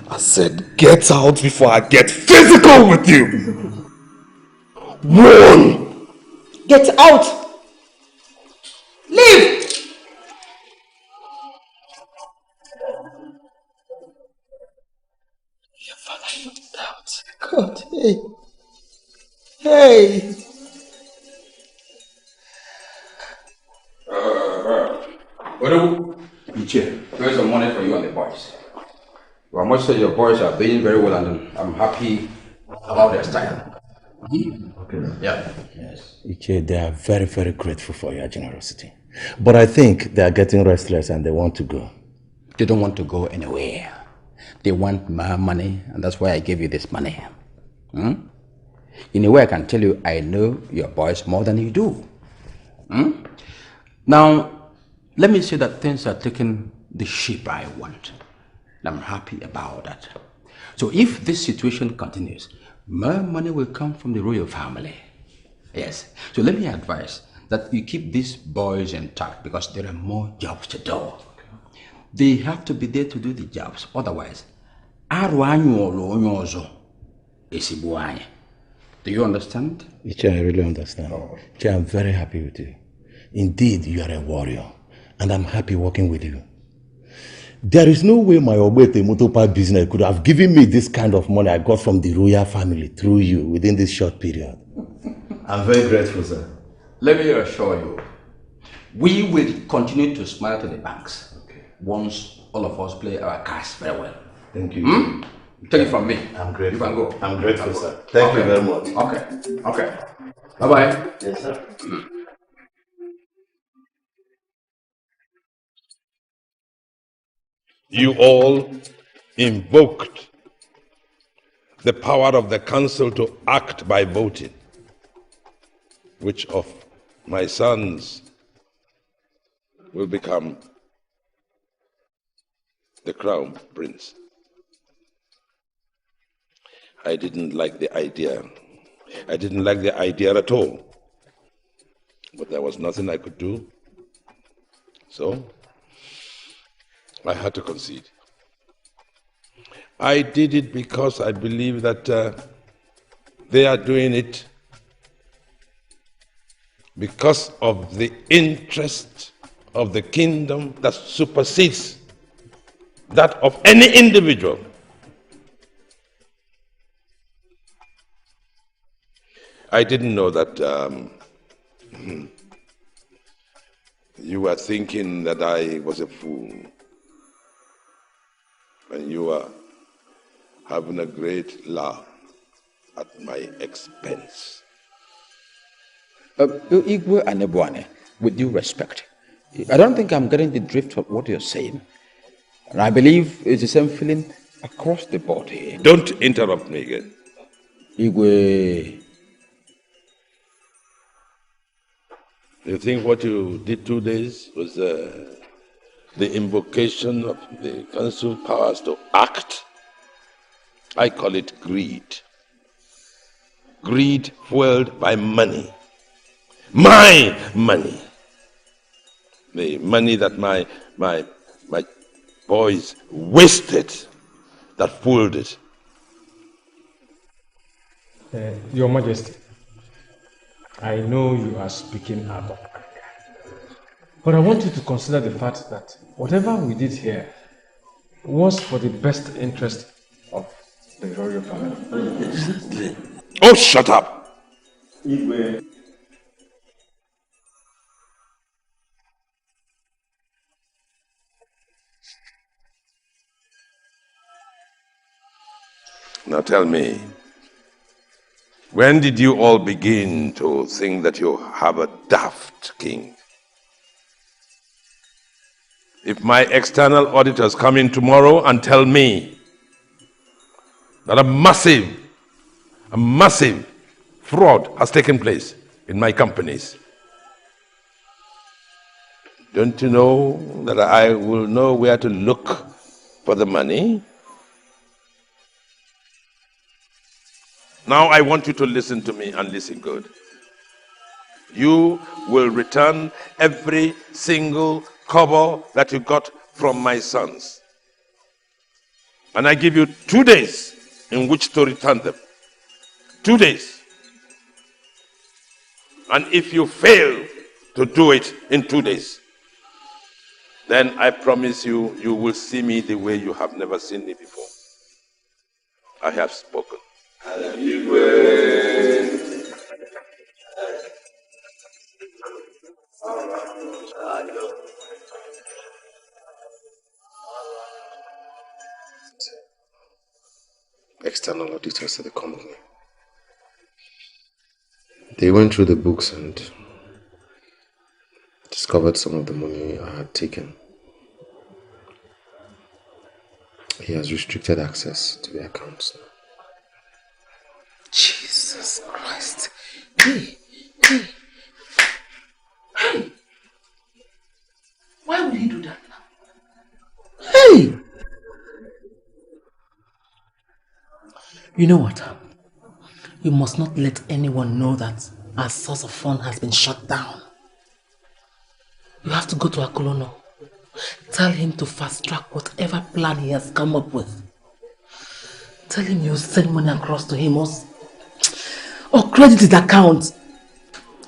I said get out before I get physical with you. Run! Get out! Leave! Your father found out. God, hey! Iche, here's some money for you and the boys. Well, I must say your boys are doing very well, and I'm happy about their style. Okay. Yeah. Yes. Iche, they are very, very grateful for your generosity. But I think they are getting restless and they want to go. They don't want to go anywhere. They want my money, and that's why I gave you this money. Hmm? In a way, I can tell you, I know your boys more than you do. Hmm? Now, let me say that things are taking the shape I want. And I'm happy about that. So if this situation continues, more money will come from the royal family. Yes. So let me advise that you keep these boys intact because there are more jobs to do. They have to be there to do the jobs. Otherwise, do you understand? Ichi, I really understand. Ichi, I'm very happy with you. Indeed, you are a warrior, and I'm happy working with you. There is no way my Ogbete Motopa business could have given me this kind of money I got from the royal family through you within this short period. I'm very grateful, sir. Let me assure you, we will continue to smile to the banks once all of us play our cards very well. Thank you. Take it from me. I'm grateful. You can go. I'm grateful, sir. Thank you very much. Okay. Bye-bye. Yes, sir. You all invoked the power of the council to act by voting. Which of my sons will become the crown prince? I didn't like the idea. I didn't like the idea at all. But there was nothing I could do. So I had to concede. I did it because I believe that they are doing it because of the interest of the kingdom that supersedes that of any individual. I didn't know that you were thinking that I was a fool, and you were having a great laugh at my expense. Igwe and Ebuane, with due respect, I don't think I'm getting the drift of what you're saying. And I believe it's the same feeling across the board here. Don't interrupt me again. Igwe. You think what you did 2 days was the invocation of the council powers to act? I call it greed. Greed fueled by money. My money. The money that my boys wasted, that fooled it. Your Majesty, I know you are speaking out of anger, but I want you to consider the fact that whatever we did here was for the best interest of the royal family. Oh, shut up! Now tell me, when did you all begin to think that you have a daft king? If my external auditors come in tomorrow and tell me that a massive fraud has taken place in my companies, don't you know that I will know where to look for the money? Now I want you to listen to me and listen good. You will return every single kobo that you got from my sons. And I give you 2 days in which to return them. 2 days. And if you fail to do it in 2 days, then I promise you, you will see me the way you have never seen me before. I have spoken. External auditors at the company. They went through the books and discovered some of the money I had taken. He has restricted access to the accounts. Jesus Christ. Hey, hey, hey. Why would he do that now? Hey! You know what? You must not let anyone know that our source of fund has been shut down. You have to go to Akolono. Tell him to fast track whatever plan he has come up with. Tell him you'll send money across to him or credit his account.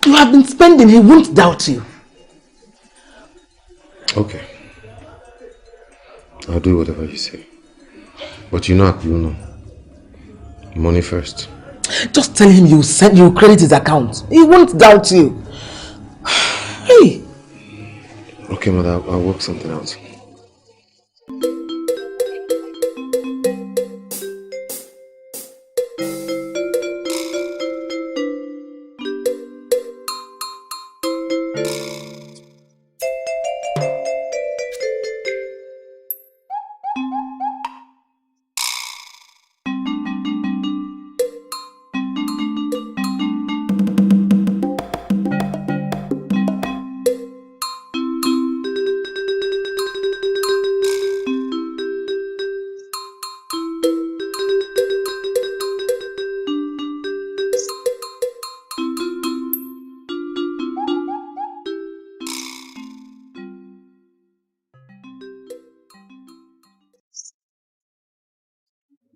You have been spending, he won't doubt you. Okay. I'll do whatever you say. But you know Akuluno. Money first. Just tell him you'll credit his account. He won't doubt you. Hey! Okay, mother, I'll work something out.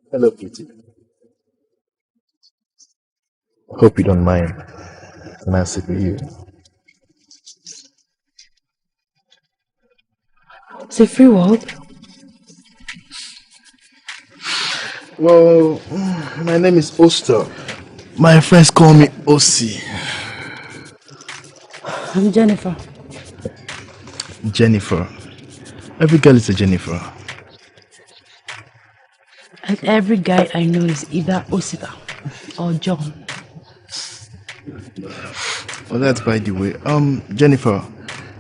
Hello, Kitty. Hope you don't mind. Can I sit with you? It's a free world. Well, my name is Oster. My friends call me Osi. I'm Jennifer. Jennifer. Every girl is a Jennifer. And every guy I know is either Osita or John. Well, that's by the way. Jennifer,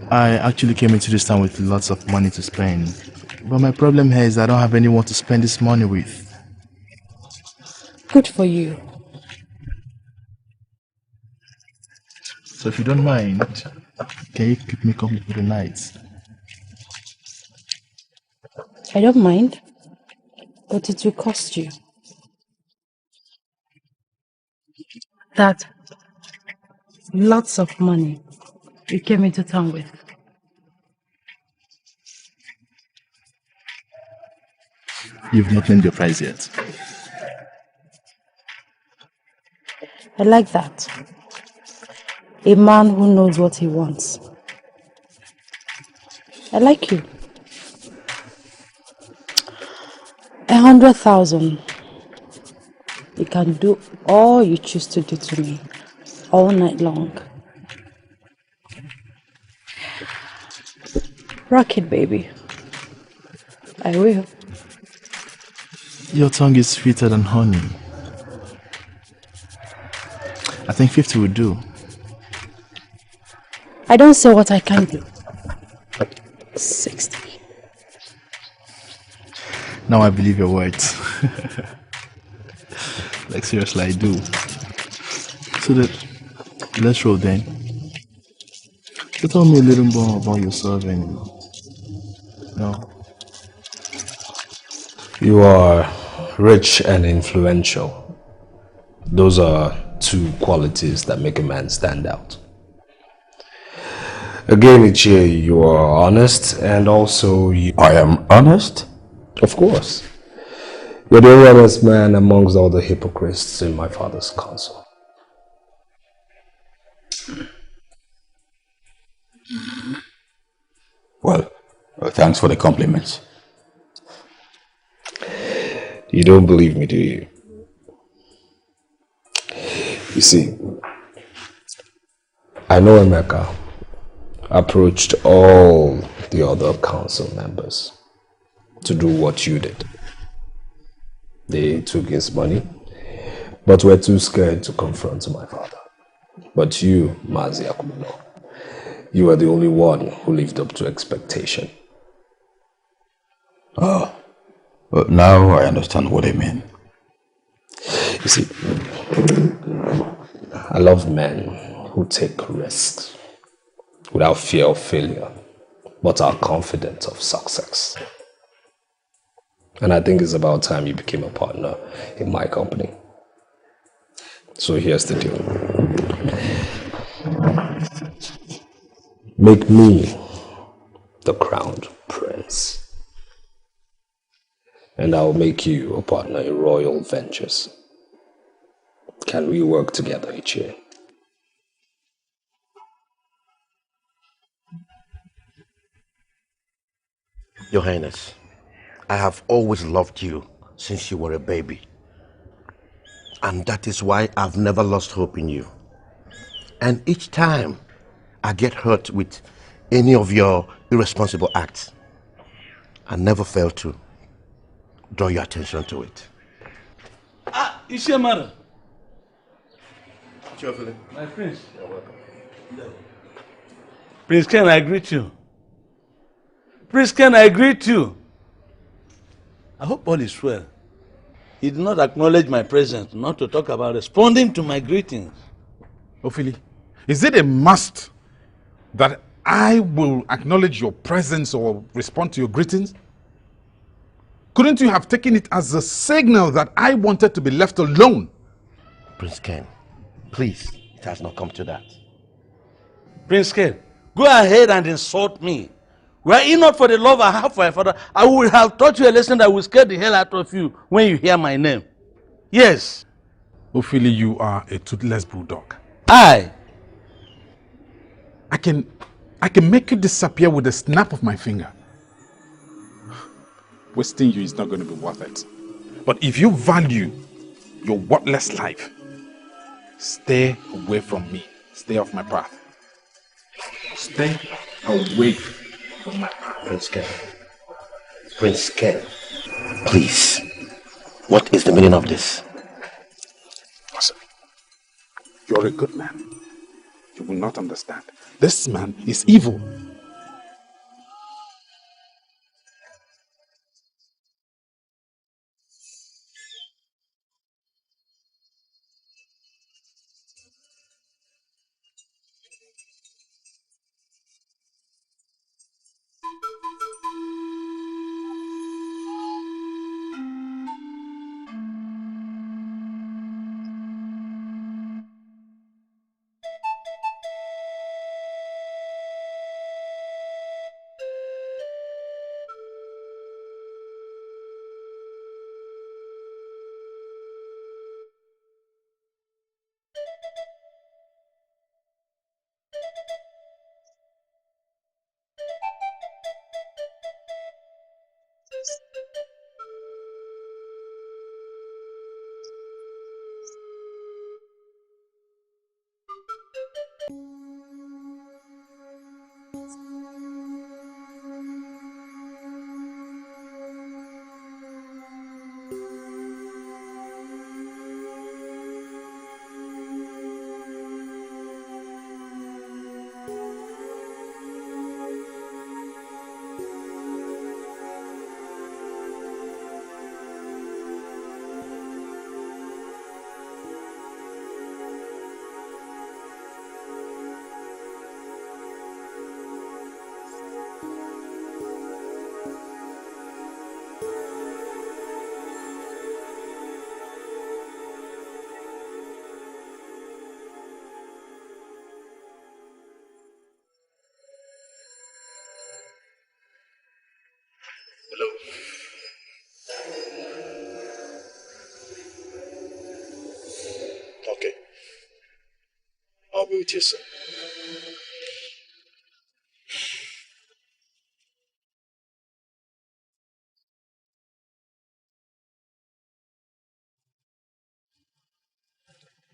I actually came into this town with lots of money to spend. But my problem here is I don't have anyone to spend this money with. Good for you. So if you don't mind, can you keep me company for the night? I don't mind, but it will cost you. That lots of money you came into town with. You've not named your price yet. I like that. A man who knows what he wants. I like you. 100,000. You can do all you choose to do to me all night long. Rock it, baby. I will. Your tongue is sweeter than honey. I think 50 would do. I don't say what I can do. 60. Now I believe your words. Like seriously, I do. So let's roll then. So tell me a little more about yourself and no. You are rich and influential. Those are two qualities that make a man stand out. Again, Ichie, you are honest and also you... I am honest? Of course. You're the only honest man amongst all the hypocrites in my father's council. Well, thanks for the compliments. You don't believe me, do you? You see, I know Emeka approached all the other council members to do what you did. They took his money, but were too scared to confront my father. But you, Mazi Akumuno, you are the only one who lived up to expectation. Oh, But now I understand what I mean. You see, I love men who take risks without fear of failure, but are confident of success. And I think it's about time you became a partner in my company. So here's the deal. Make me the crowned prince. And I'll make you a partner in royal ventures. Can we work together each year? Your Highness, I have always loved you since you were a baby. And that is why I've never lost hope in you. And each time I get hurt with any of your irresponsible acts, I never fail to draw your attention to it. Ah, Ishemara. Sure, Philip. My prince. You're welcome. Prince Ken, I greet you. Prince Ken, I greet you. I hope all is well. He did not acknowledge my presence, not to talk about responding to my greetings. Ophili, is it a must that I will acknowledge your presence or respond to your greetings? Couldn't you have taken it as a signal that I wanted to be left alone? Prince Ken, please, it has not come to that. Prince Ken, go ahead and insult me. Were it not for the love I have for my father, I would have taught you a lesson that will scare the hell out of you when you hear my name. Yes. Ophili, you are a toothless bulldog. I can make you disappear with a snap of my finger. Wasting you is not going to be worth it. But if you value your worthless life, stay away from me. Stay off my path. Stay away from my path. Prince Ken. Prince Ken. Please. What is the meaning of this? Listen. You're a good man. You will not understand. This man is evil. Hello. Okay. I'll be with you soon.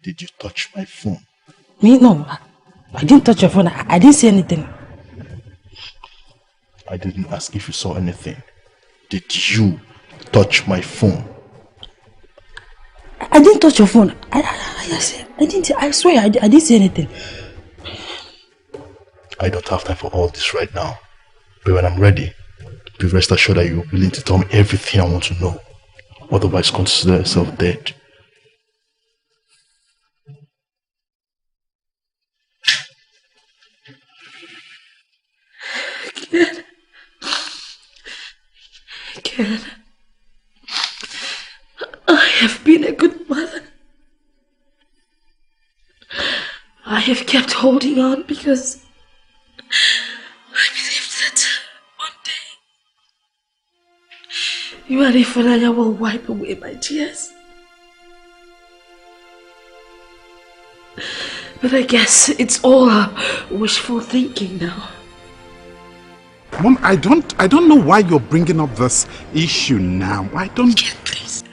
Did you touch my phone? Me? No. I didn't touch your phone. I didn't see anything. I didn't ask if you saw anything. Did you touch my phone? I didn't touch your phone. I didn't. I swear I didn't see anything. I don't have time for all this right now. But when I'm ready, be rest assured that you're willing to tell me everything I want to know. Otherwise, consider yourself dead. Ken, I have been a good mother. I have kept holding on because I believed that one day you and Ifunanya will wipe away my tears. But I guess it's all wishful thinking now. Mom, I don't know why you're bringing up this issue now. I don't... Ken, please.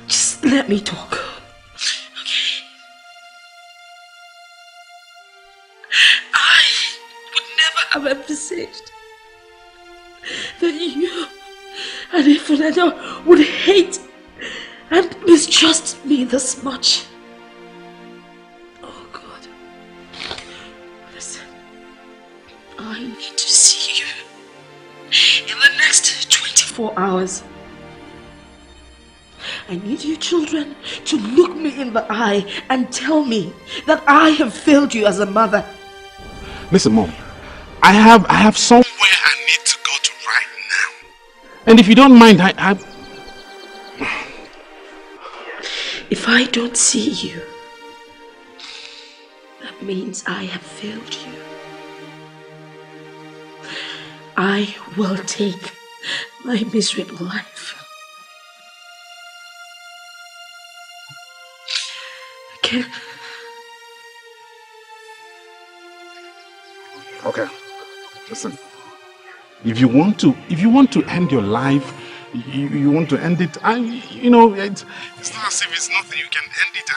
Just let me talk. Okay? I would never have envisaged that you and Ifunanya would hate and mistrust me this much. Oh God. Listen, I need to see you in the next 24 hours. I need you children to look me in the eye and tell me that I have failed you as a mother. Listen, Mom, I have somewhere I need to go to right now. And if you don't mind, If I don't see you, that means I have failed you. I will take my miserable life. Okay? Okay. Listen. If you want to end your life, you want to end it, it's not as if it's nothing. You can end it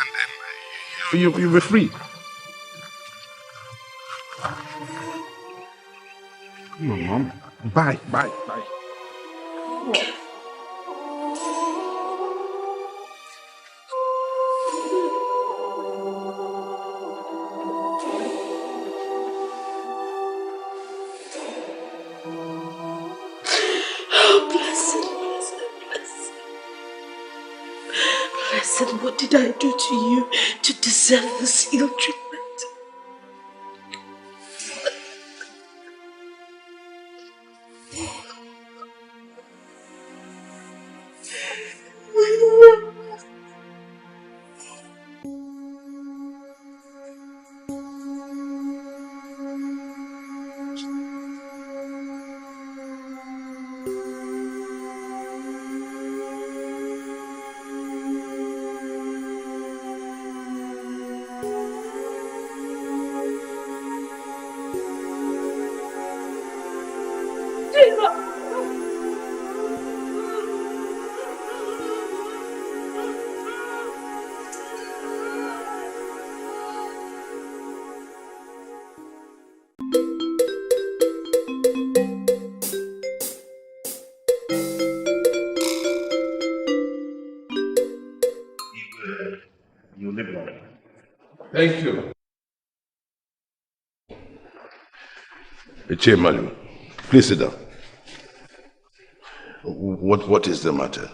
and you'll be free. Come on, Mom. Bye. Oh, blessed, what did I do to you to deserve this ill treatment? You live long. Thank you. Chemalu, please sit down. What is the matter?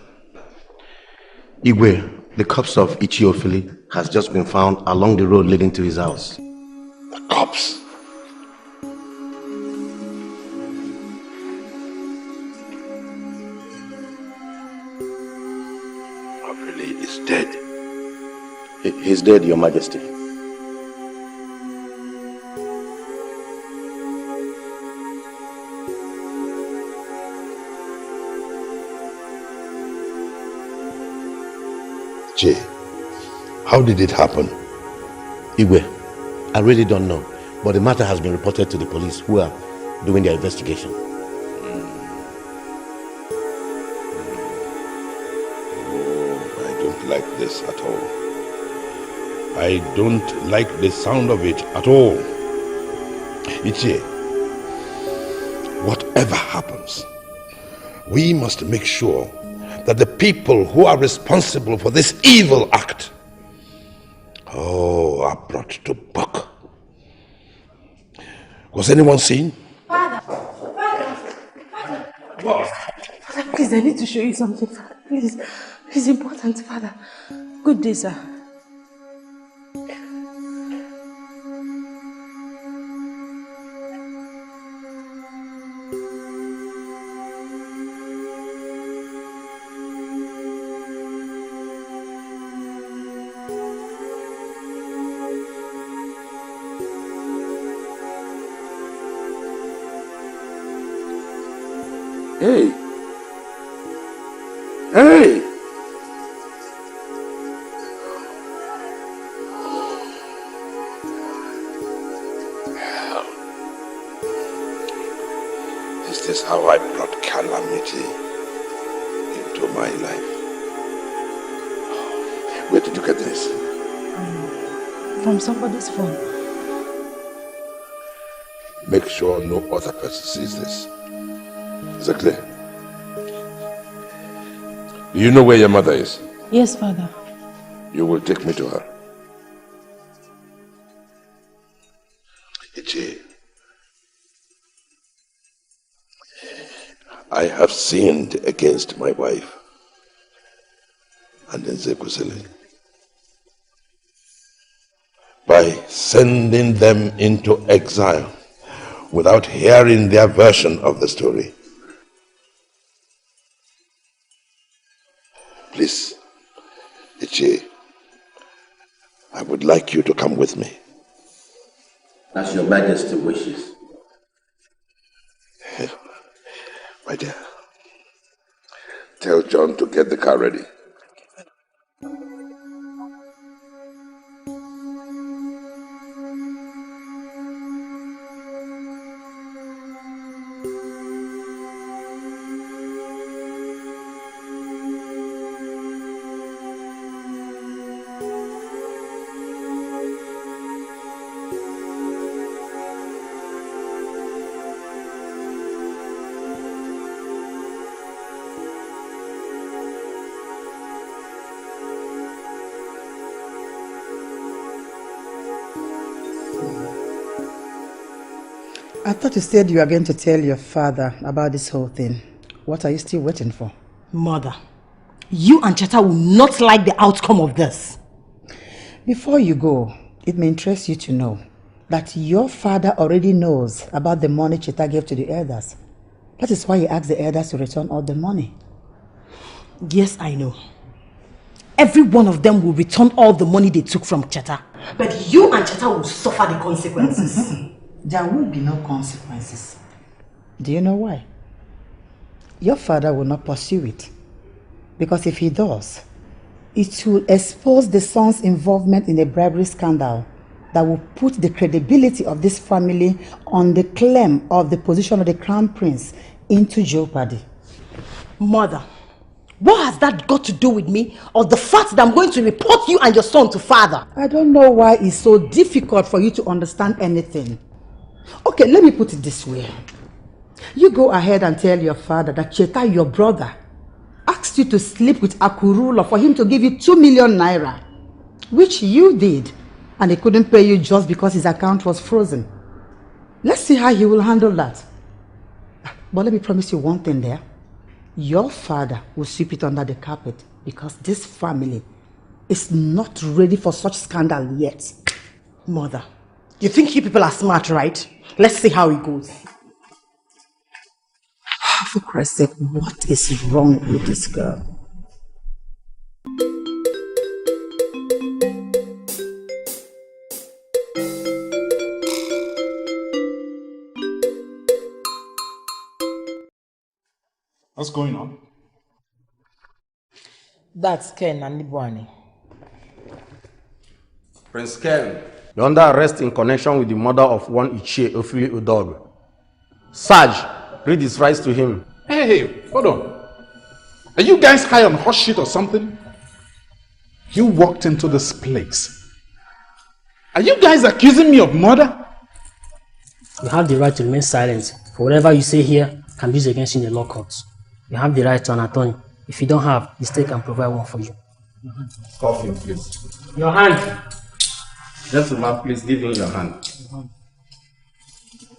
Igwe, the corpse of Ichiofili has just been found along the road leading to his house. The corpse? Ofili is dead. He's dead, Your Majesty. Jay, how did it happen? Igwe, I really don't know, but the matter has been reported to the police who are doing their investigation. I don't like this at all. I don't like the sound of it at all. Ichie, whatever happens, we must make sure that the people who are responsible for this evil act are brought to book. Was anyone seen? Father, boss. Father, please, I need to show you something, Father. Please. It's important, Father. Good day, sir. Hey! Hey! Is this how I brought calamity into my life? Where did you get this? From somebody's phone. Make sure no other person sees this. Is it clear? Do you know where your mother is? Yes, Father. You will take me to her. Ichi, I have sinned against my wife and Nzekwesili by sending them into exile without hearing their version of the story. Please, Ichi, I would like you to come with me. As your Majesty wishes. My dear, tell John to get the car ready. I thought you said you were going to tell your father about this whole thing. What are you still waiting for? Mother, you and Cheta will not like the outcome of this. Before you go, it may interest you to know that your father already knows about the money Cheta gave to the elders. That is why he asked the elders to return all the money. Yes, I know. Every one of them will return all the money they took from Cheta. But you and Cheta will suffer the consequences. There will be no consequences. Do you know why? Your father will not pursue it. Because if he does, it will expose the son's involvement in a bribery scandal that will put the credibility of this family on the claim of the position of the crown prince into jeopardy. Mother, what has that got to do with me or the fact that I'm going to report you and your son to father? I don't know why it's so difficult for you to understand anything. Okay, let me put it this way. You go ahead and tell your father that Cheta, your brother, asked you to sleep with Akurula for him to give you 2 million naira, which you did, and he couldn't pay you just because his account was frozen. Let's see how he will handle that. But let me promise you one thing there. Your father will sweep it under the carpet because this family is not ready for such scandal yet. Mother, you think you people are smart, right? Let's see how it goes. For Christ's sake, what is wrong with this girl? What's going on? That's Ken and Nibuani. Prince Ken, you're under arrest in connection with the murder of one Ichie Ofili Udog. Sarge, read his rights to him. Hey, hold on. Are you guys high on hot shit or something? You walked into this place. Are you guys accusing me of murder? You have the right to remain silent. For whatever you say here can be used against you in the law courts. You have the right to an attorney. If you don't have, the state can provide one for you. Coffee, please. Your hand. Gentleman, please give him your hand.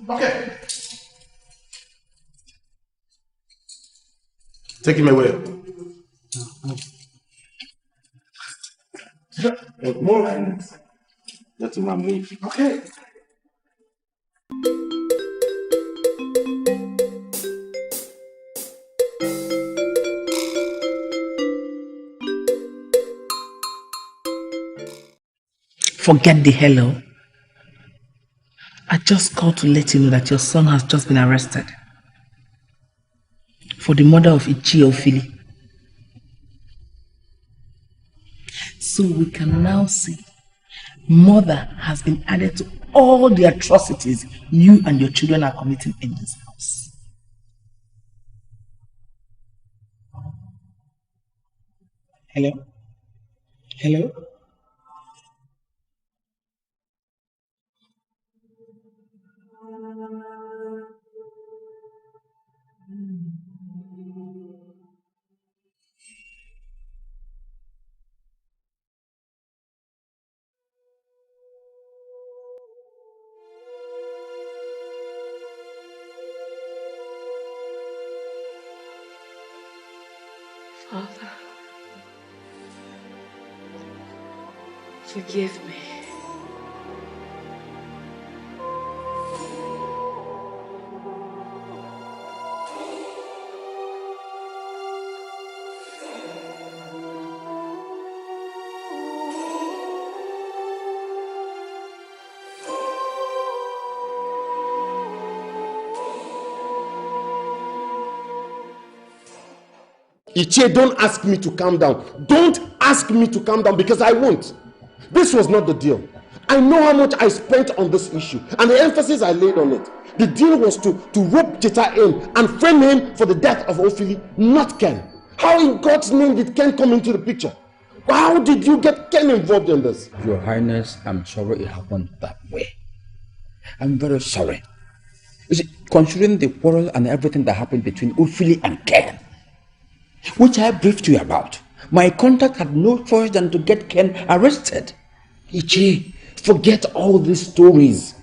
Okay. Take him away. More. That's my move. Okay. Forget the hello. I just called to let you know that your son has just been arrested for the murder of Ichie Ofili. So we can now see murder has been added to all the atrocities you and your children are committing in this house. Hello? Hello? Father, forgive me. Ichie, don't ask me to calm down. Don't ask me to calm down because I won't. This was not the deal. I know how much I spent on this issue and the emphasis I laid on it. The deal was to rope Cheta in and frame him for the death of Ofili, not Ken. How in God's name did Ken come into the picture? How did you get Ken involved in this? Your Highness, I'm sorry it happened that way. I'm very sorry. You see, considering the quarrel and everything that happened between Ofili and Ken, which I briefed you about, my contact had no choice than to get Ken arrested. Ichie, forget all these stories.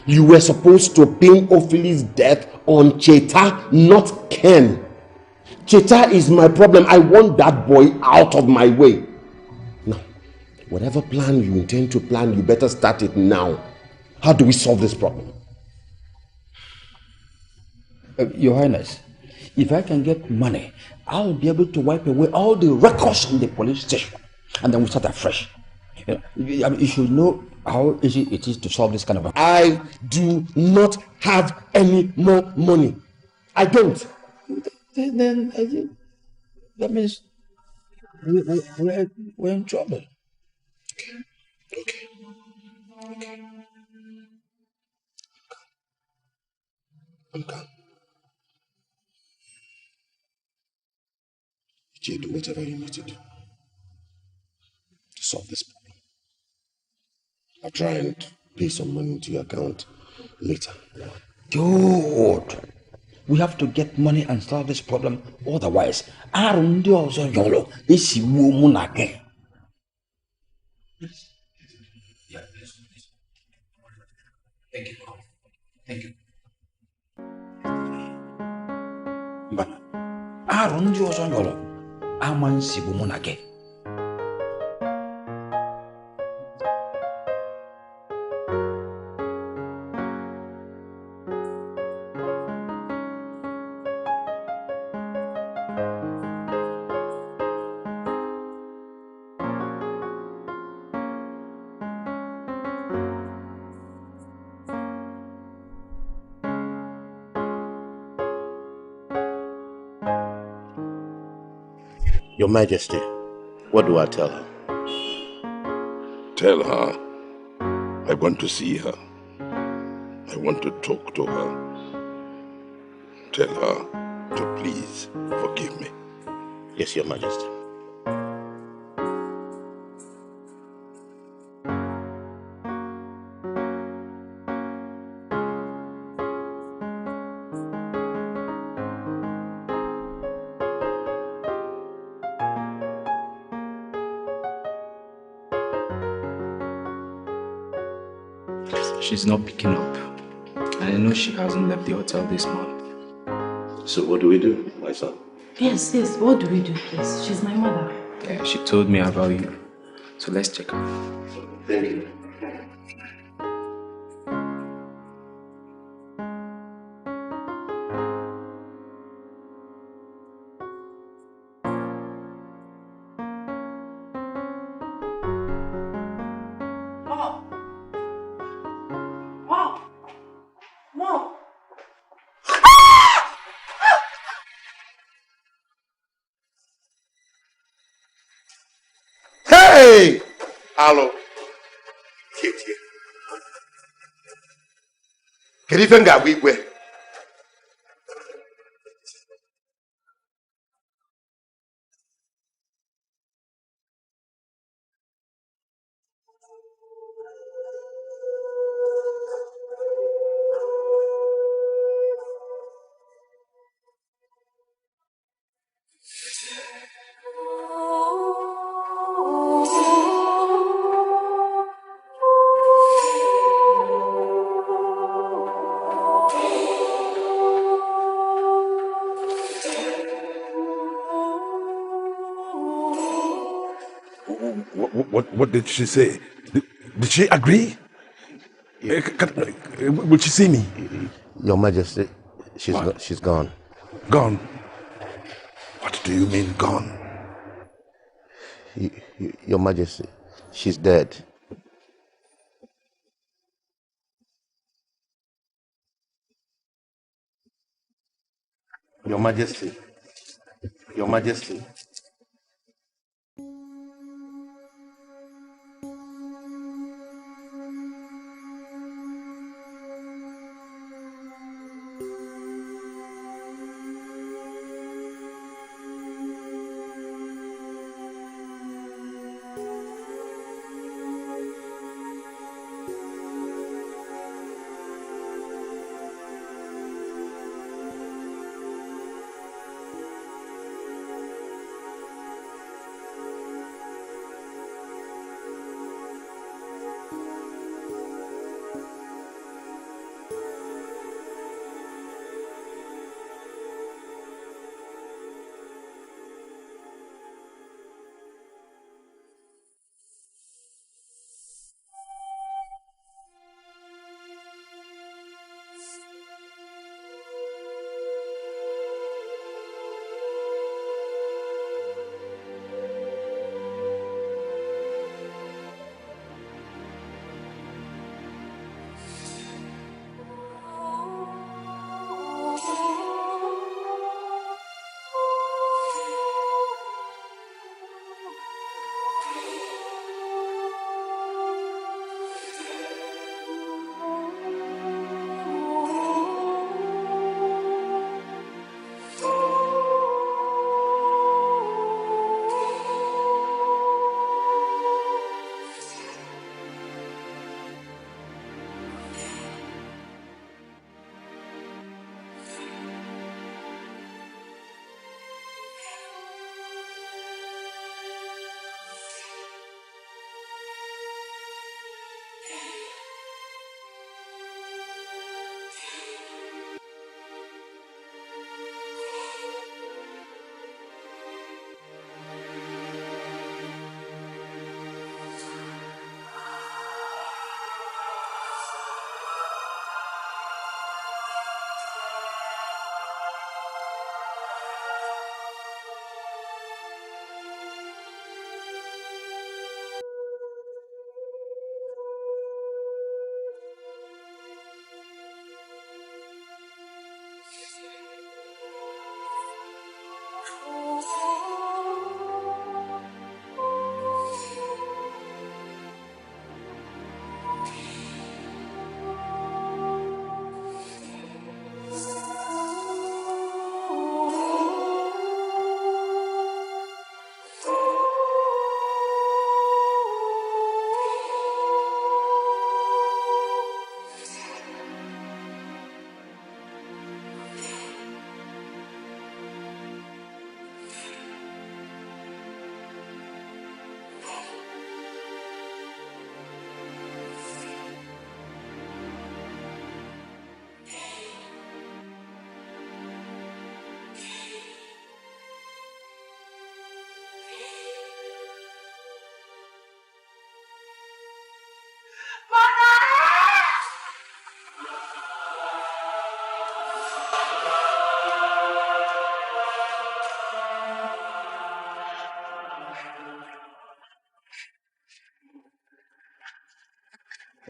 You were supposed to pin Ofili's death on Cheta, not Ken. Cheta is my problem. I want that boy out of my way. Now, whatever plan you intend to plan, you better start it now. How do we solve this problem? Your Highness, if I can get money, I'll be able to wipe away all the records in the police station and then we'll start afresh. You should know how easy it is to solve this kind of... I do not have any more money. I don't. Then that means we're in trouble. Okay. I'm calm. You do whatever you need to do to solve this problem. I'll try and pay some money into your account later. Good. We have to get money and solve this problem. Otherwise, Thank you. Thank you. But Aaron Josonyolo, Aman Sibumunake. Your Majesty, what do I tell her? Tell her I want to see her. I want to talk to her. Tell her to please forgive me. Yes, Your Majesty. She's not picking up. And I know she hasn't left the hotel this month. So what do we do, my son? Yes, yes. What do we do, please? She's my mother. Yeah, she told me about you. So let's check her. Thank you. Mom! Mom! Mom! Hey! Alo. Tietie. Kedu ife m ga-agwa igwe? What did she say? Did she agree? Will she see me? Your Majesty, she's gone. Gone? What do you mean gone? Your Majesty, she's dead. Your Majesty, Your Majesty.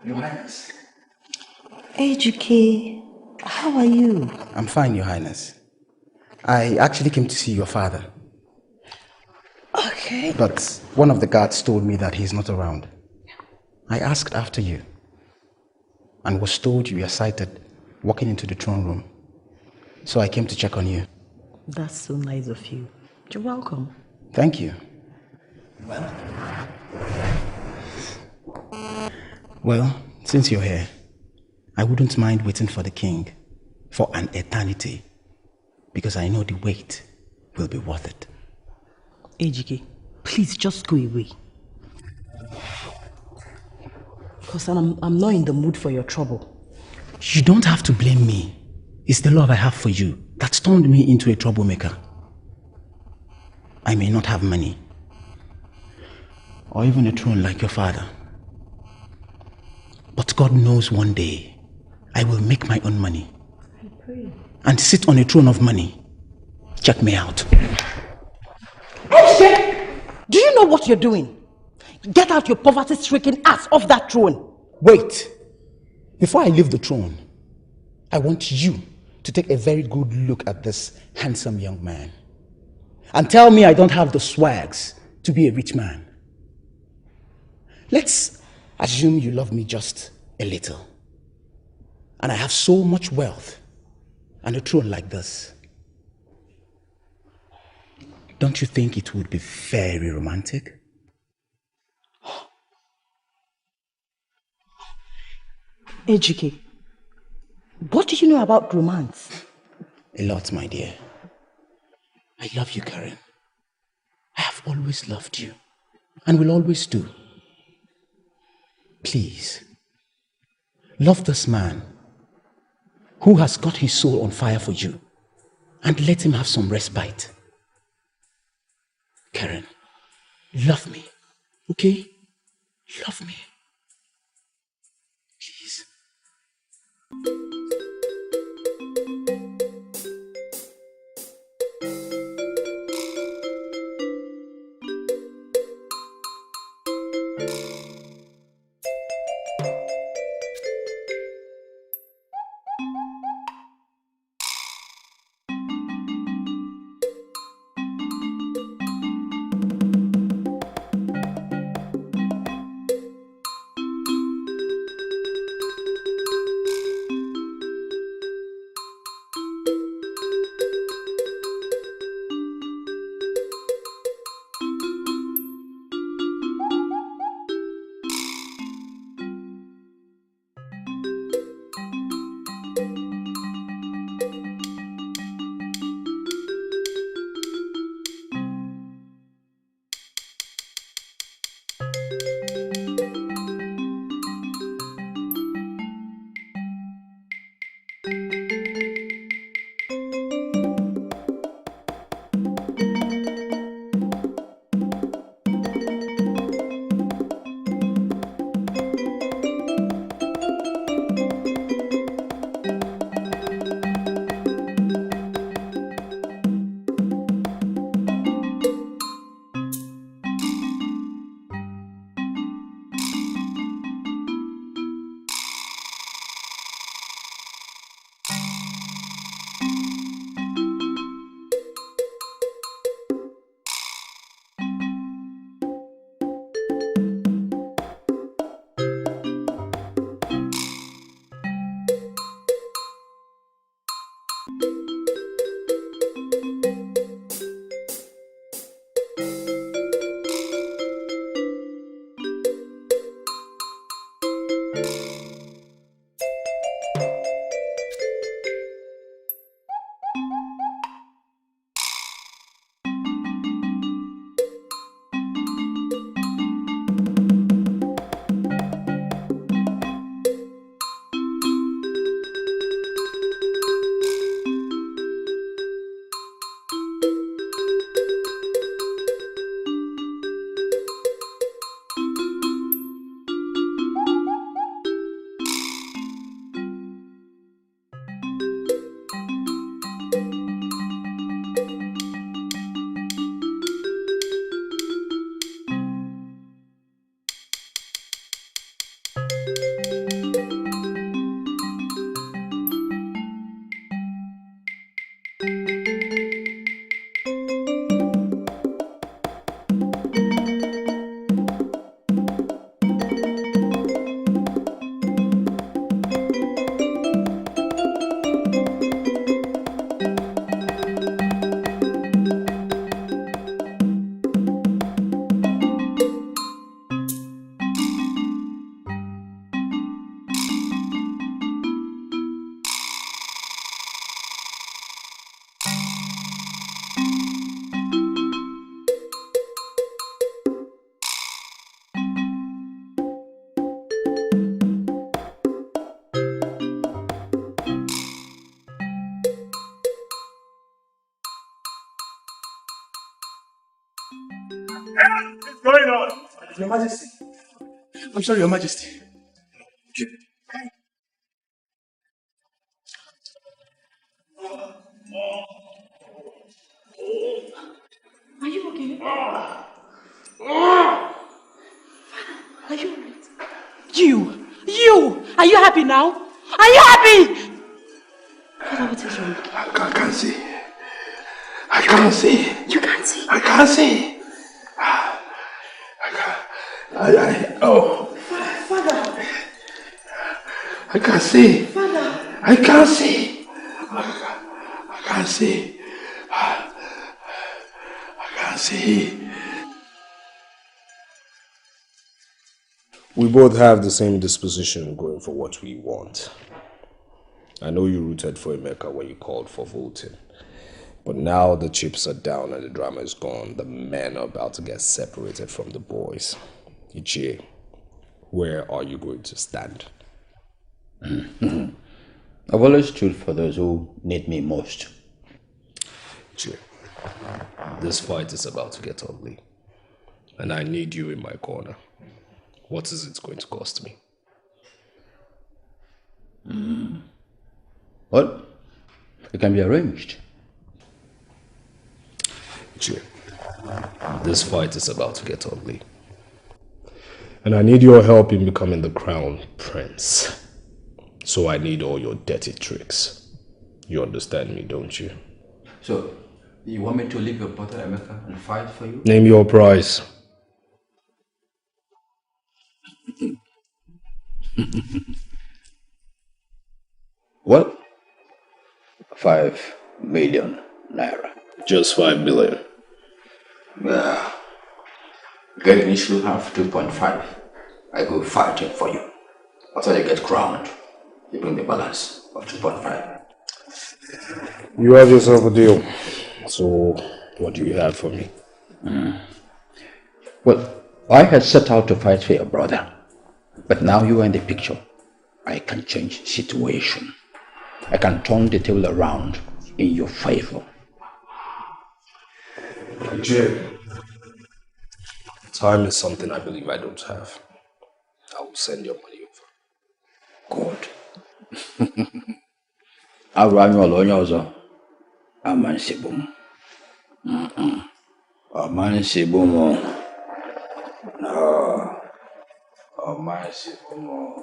Your Highness. Ejike, how are you? I'm fine, Your Highness. I actually came to see your father. Okay. But one of the guards told me that he's not around. I asked after you and was told you were sighted walking into the throne room. So I came to check on you. That's so nice of you. You're welcome. Thank you. Well, since you're here, I wouldn't mind waiting for the king for an eternity because I know the wait will be worth it. Ejike, please just go away. Because I'm not in the mood for your trouble. You don't have to blame me. It's the love I have for you that's turned me into a troublemaker. I may not have money or even a throne like your father. But God knows one day I will make my own money and sit on a throne of money. Check me out. Ejike, do you know what you're doing? Get out your poverty-stricken ass off that throne. Wait. Before I leave the throne, I want you to take a very good look at this handsome young man and tell me I don't have the swags to be a rich man. Let's assume you love me just a little and I have so much wealth and a throne like this. Don't you think it would be very romantic? Ejike, what do you know about romance? A lot, my dear. I love you, Karen. I have always loved you and will always do. Please, love this man who has got his soul on fire for you and let him have some respite. Karen, love me, okay? Love me. Please. What's going on? Your Majesty. I'm sorry, Your Majesty. Are you okay? Are you alright? You! Are you happy now? Are you happy? Father, what is wrong? I can't see. I can't see. You can't see? I can't see. Father! I can't see. Father! I can't see. I can't see. I can't see. We both have the same disposition going for what we want. I know you rooted for Emeka when you called for voting. But now the chips are down and the drama is gone. The men are about to get separated from the boys. Ichie, where are you going to stand? I've always stood for those who need me most. Ichie, this fight is about to get ugly. And I need you in my corner. What is it going to cost me? Well, it can be arranged. Ichie, this fight is about to get ugly. And I need your help in becoming the crown prince. So I need all your dirty tricks. You understand me, don't you? So, you want me to leave your brother Emeka and fight for you? Name your price. Well, 5 million naira. Just 5 million. Yeah. Get me should have 2.5. I go fighting for you. After you get crowned, you bring the balance of 2.5. You have yourself a deal. So, what do you have for me? Well, I had set out to fight for your brother. But now you are in the picture. I can change situation. I can turn the table around in your favor. Jay, time is something I believe I don't have. I will send your money over. Good. Abraham Olonyozo. Amansibum. Amansibum. No. Amansibum.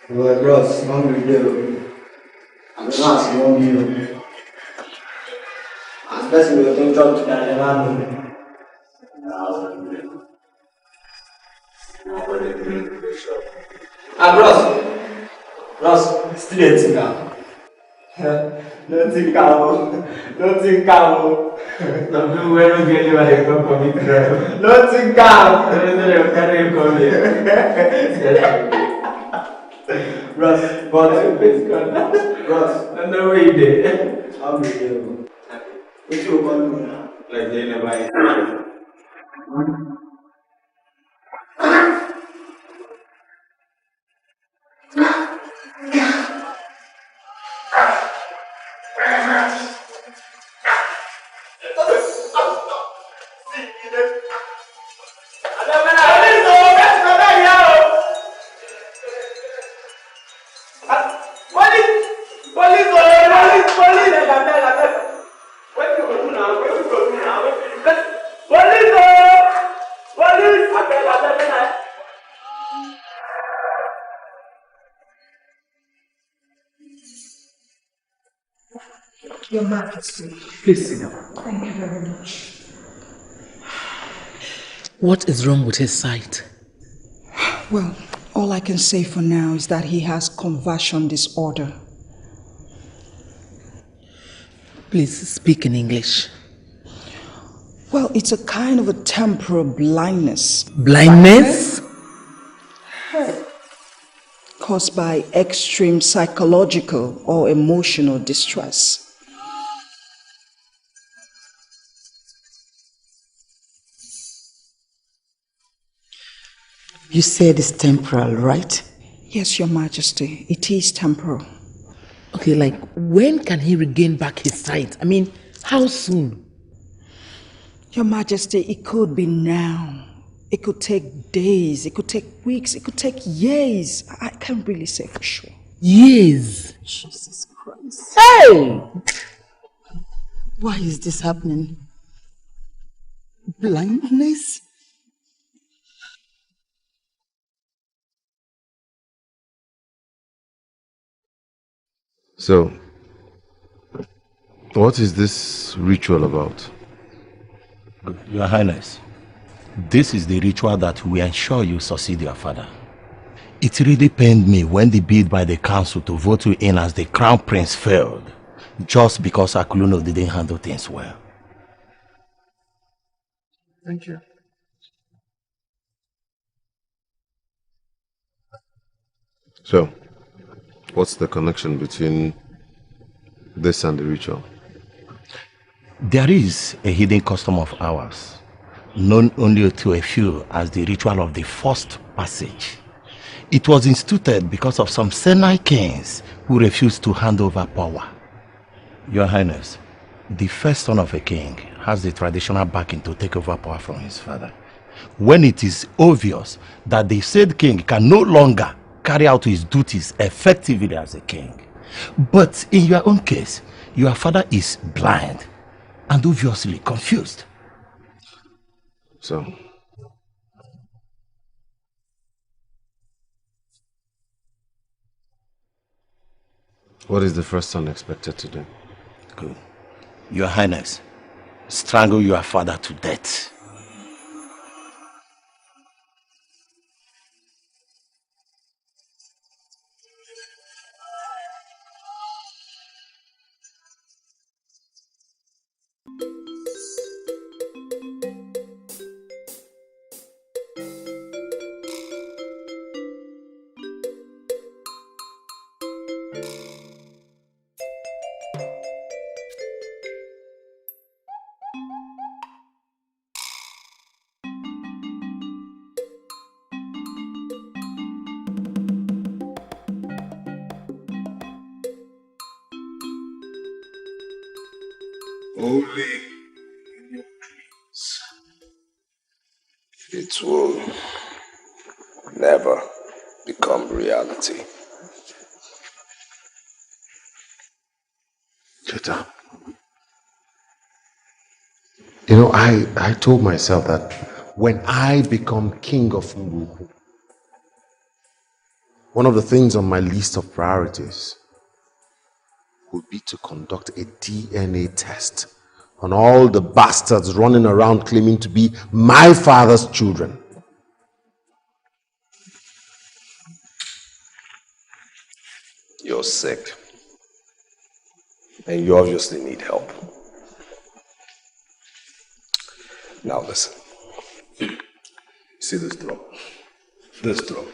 Well, bros, hungry day. I'm not hungry. As best we can talk to that around. Bros, still a tinker. Don't think I'm. Some people don't get you when they come for me. Don't think I'm. They can't come here. Bros, Bros, I know where you did. I'm with you. What you want to do now? Like they never. Your Majesty. Please sit down. Thank you very much. What is wrong with his sight? Well, all I can say for now is that he has conversion disorder. Please speak in English. Well, it's a kind of a temporal blindness. Blindness? Caused by extreme psychological or emotional distress. You said it's temporal, right? Yes, Your Majesty. It is temporal. Okay, like when can he regain back his sight? I mean, how soon? Your Majesty, it could be now. It could take days, it could take weeks, it could take years. I can't really say for sure. Years. Jesus Christ. Hey! Why is this happening? Blindness? So, what is this ritual about? Your Highness, this is the ritual that will ensure you succeed your father. It really pained me when the bid by the council to vote you in as the crown prince failed, just because Akuluno didn't handle things well. Thank you. So, what's the connection between this and the ritual? There is a hidden custom of ours, known only to a few as the ritual of the first passage. It was instituted because of some Senai kings who refused to hand over power. Your Highness, the first son of a king has the traditional backing to take over power from his father. When it is obvious that the said king can no longer carry out his duties effectively as a king. But in your own case, your father is blind and obviously confused. So, what is the first son expected to do? Good. Your Highness, strangle your father to death. Only in your dreams. It will never become reality. Cheta, you know, I told myself that when I become king of Mbuku, one of the things on my list of priorities would be to conduct a DNA test on all the bastards running around claiming to be my father's children. You're sick. And you obviously need help. Now listen. See this drum? This drum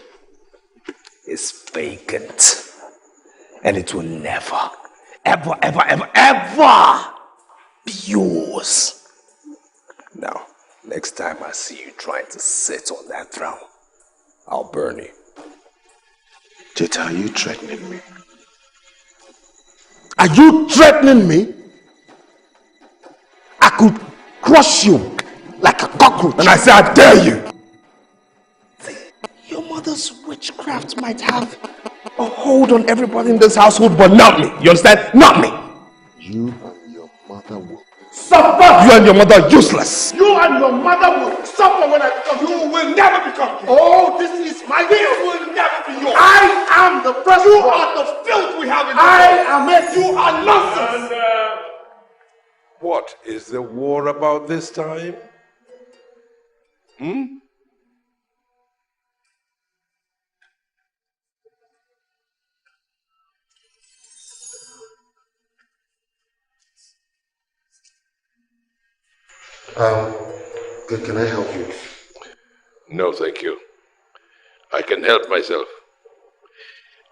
is vacant. And it will never, ever, ever, ever, ever be yours. Now, next time I see you trying to sit on that throne, I'll burn you. Cheta, are you threatening me? Are you threatening me? I could crush you like a cockroach. And I say, I dare you! Your mother's witchcraft might have a hold on everybody in this household, but not me. You understand? Not me. You and your mother will suffer. You and your mother are useless. You and your mother will suffer when I become king. You will never become king. Oh, this is my king. Will never be yours. I am the first. You are the filth we have in this world. Am it. You are nonsense. What is the war about this time? Can I help you? No, thank you. I can help myself.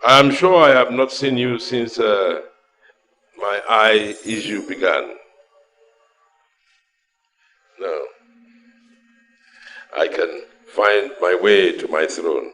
I'm sure I have not seen you since my eye issue began. No. I can find my way to my throne.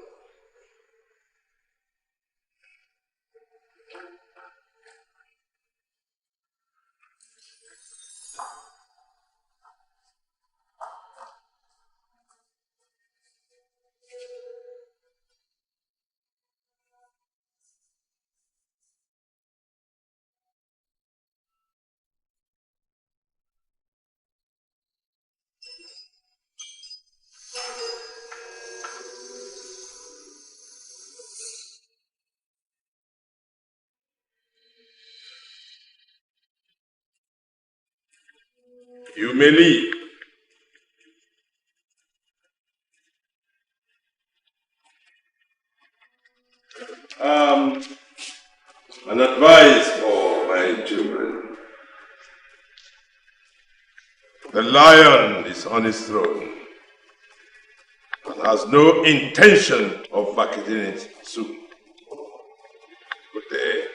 Humiliate. An advice for my children. The lion is on his throne and has no intention of vacating it soon. Good day.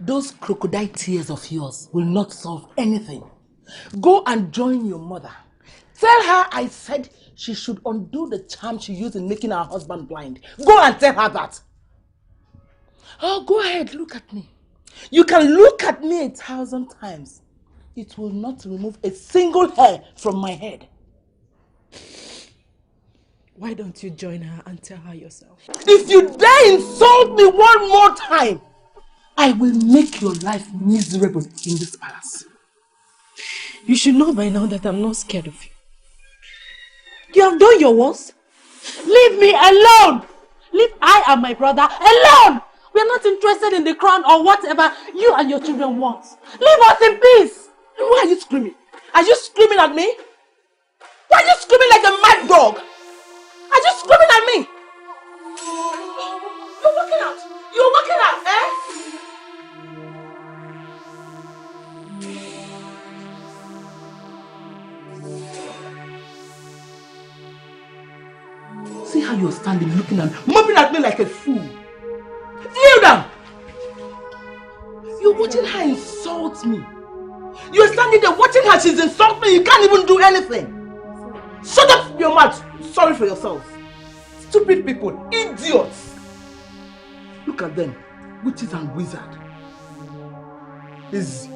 Those crocodile tears of yours will not solve anything. Go and join your mother. Tell her I said she should undo the charm she used in making her husband blind. Go and tell her that. Oh, go ahead, look at me. You can look at me 1,000 times. It will not remove a single hair from my head. Why don't you join her and tell her yourself? If you dare insult me one more time, I will make your life miserable in this palace. You should know by now that I'm not scared of you. You have done your worst. Leave me alone! Leave I and my brother alone! We are not interested in the crown or whatever you and your children want. Leave us in peace! Why are you screaming? Are you screaming at me? Why are you screaming like a mad dog? Are you screaming at me? You're walking out! You're walking out, eh? See how you're standing looking at me, mopping at me like a fool. Kneel down! You're watching her insult me. You're standing there watching her, she's insulting me, you can't even do anything. Shut up your mouth! Sorry for yourself. Stupid people, idiots. Look at them, witches and wizards. Easy.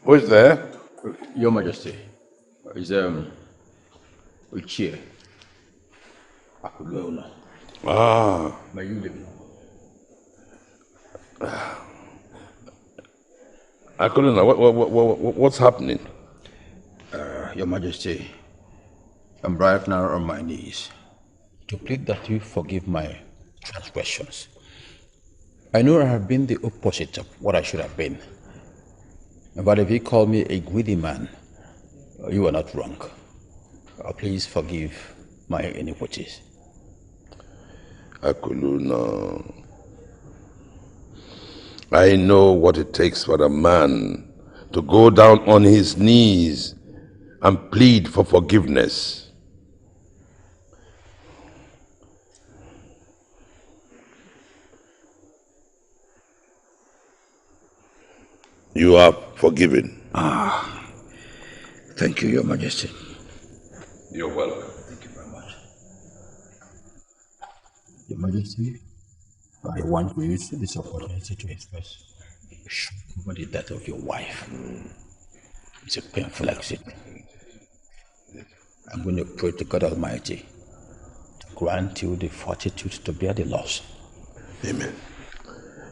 Who is there? Your Majesty. Is Uchie. Akulona. Ah. May you live now. Akulona, what's happening? Your Majesty, I'm right now on my knees to plead that you forgive my transgressions. I know I have been the opposite of what I should have been. But if you call me a greedy man, you are not wrong. Please forgive my iniquities. Akuluna, I know what it takes for a man to go down on his knees and plead for forgiveness. You are forgiven. Thank you, Your Majesty. You're welcome. Thank you very much. Your Majesty, I want to use this opportunity to express shock over the death of your wife. It's a painful accident. I'm going to pray to God Almighty to grant you the fortitude to bear the loss. Amen.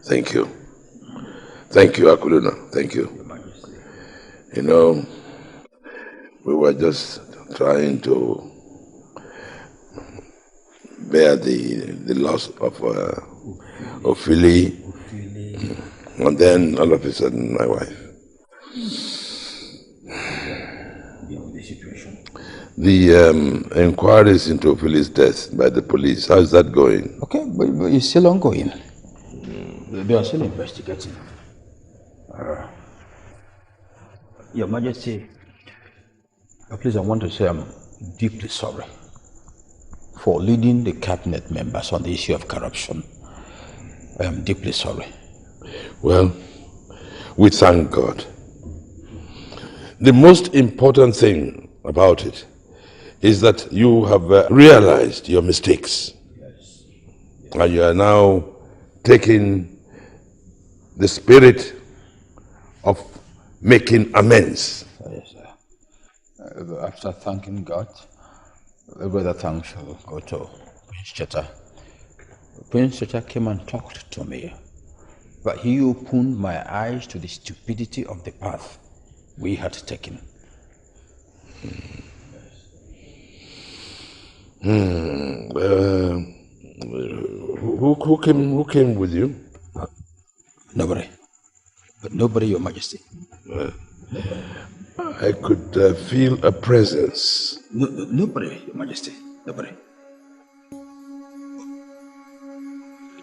Thank you. Thank you, Akuluna. Thank you. You know, we were just trying to bear the loss of Ophelia, and then all of a sudden my wife. The inquiries into Ophelia's death by the police, how's that going? Okay, but it's still ongoing. They are still investigating. Your Majesty, please, I want to say I'm deeply sorry for leading the cabinet members on the issue of corruption. I am deeply sorry. Well, we thank God. The most important thing about it is that you have realized your mistakes. Yes. And you are now taking the spirit of making amends. Yes, sir. After thanking God, every other thanks shall go to Prince Cheta. Prince Cheta came and talked to me, but he opened my eyes to the stupidity of the path we had taken. Who came with you? Nobody. Nobody, Your Majesty. I could feel a presence. Nobody, Your Majesty. Nobody.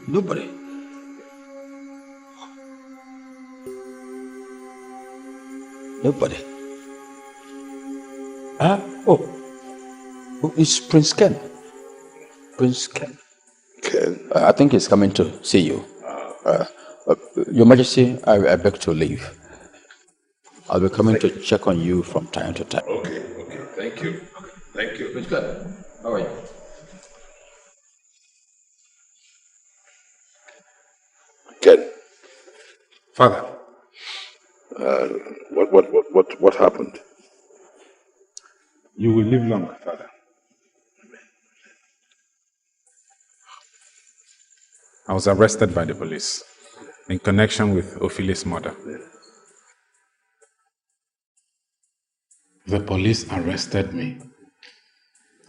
Nobody. Nobody. It's Prince Ken. Prince Ken. Ken? I think he's coming to see you. Your Majesty, I beg to leave. I'll be coming to check on you from time to time. Okay. Thank you. Thank you. Prince Ken, how are you? Ken. Father. What happened? You will live long, Father. I was arrested by the police in connection with Ophilia's murder. The police arrested me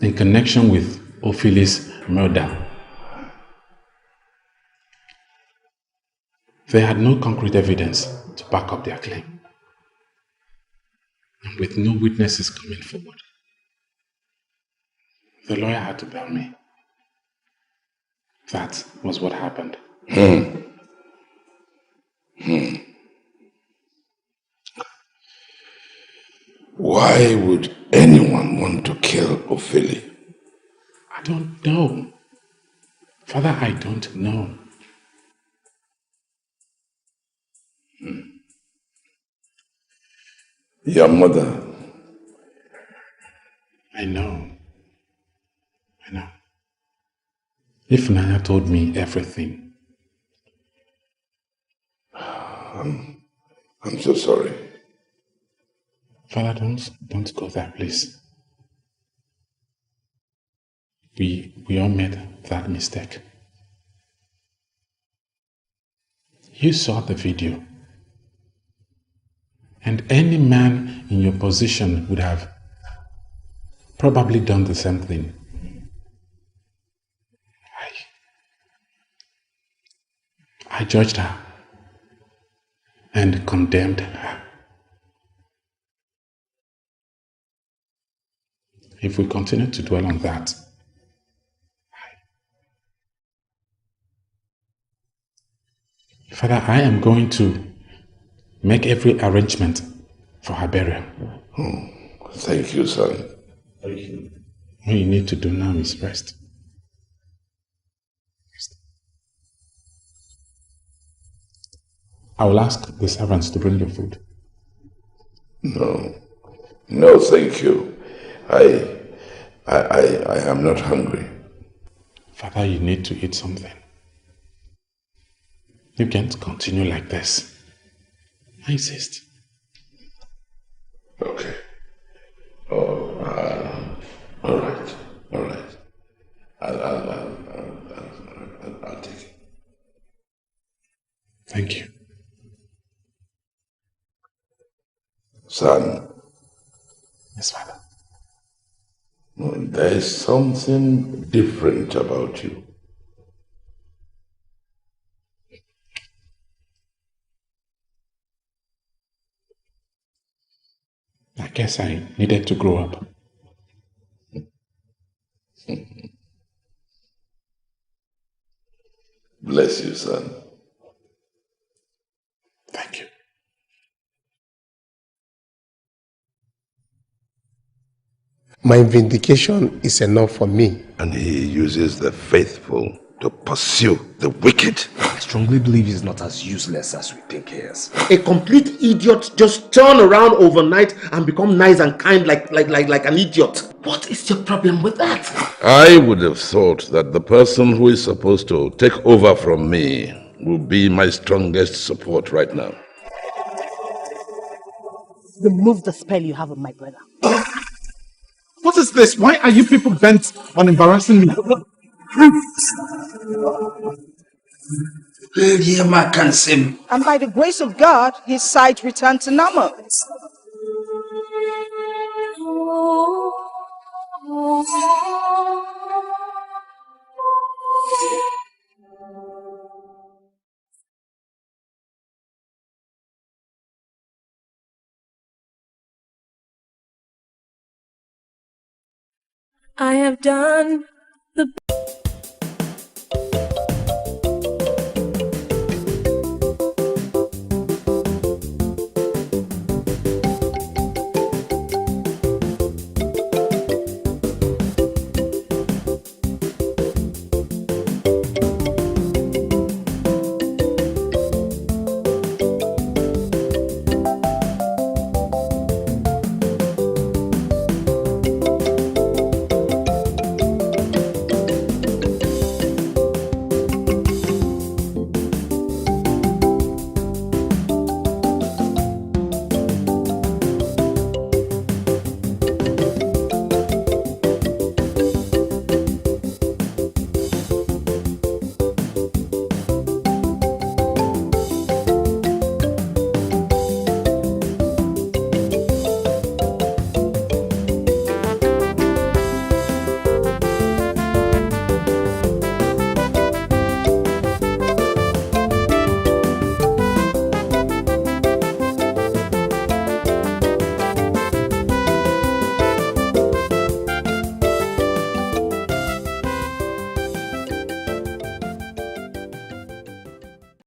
in connection with Ophilia's murder. They had no concrete evidence to back up their claim. And with no witnesses coming forward, the lawyer had to bail me. That was what happened. Why would anyone want to kill Ophelia? I don't know. Father, I don't know. Your mother. I know. If Nana told me everything. I'm so sorry. Father, don't go there, please. We all made that mistake. You saw the video. And any man in your position would have probably done the same thing. I judged her and condemned her. If we continue to dwell on that, Father, I am going to make every arrangement for her burial. Thank you, son. Thank you. What you need to do now is rest. I will ask the servants to bring you food. No, thank you. I am not hungry. Father, you need to eat something. You can't continue like this. I insist. Okay. All right. I'll take it. Thank you. Son. Yes, Father. There is something different about you. I guess I needed to grow up. Bless you, son. Thank you. My vindication is enough for me. And he uses the faithful to pursue the wicked. I strongly believe he's not as useless as we think he is. A complete idiot just turn around overnight and become nice and kind like an idiot. What is your problem with that? I would have thought that the person who is supposed to take over from me will be my strongest support right now. Remove the spell you have on my brother. What is this? Why are you people bent on embarrassing me? And by the grace of God, his sight returned to normal. I have done the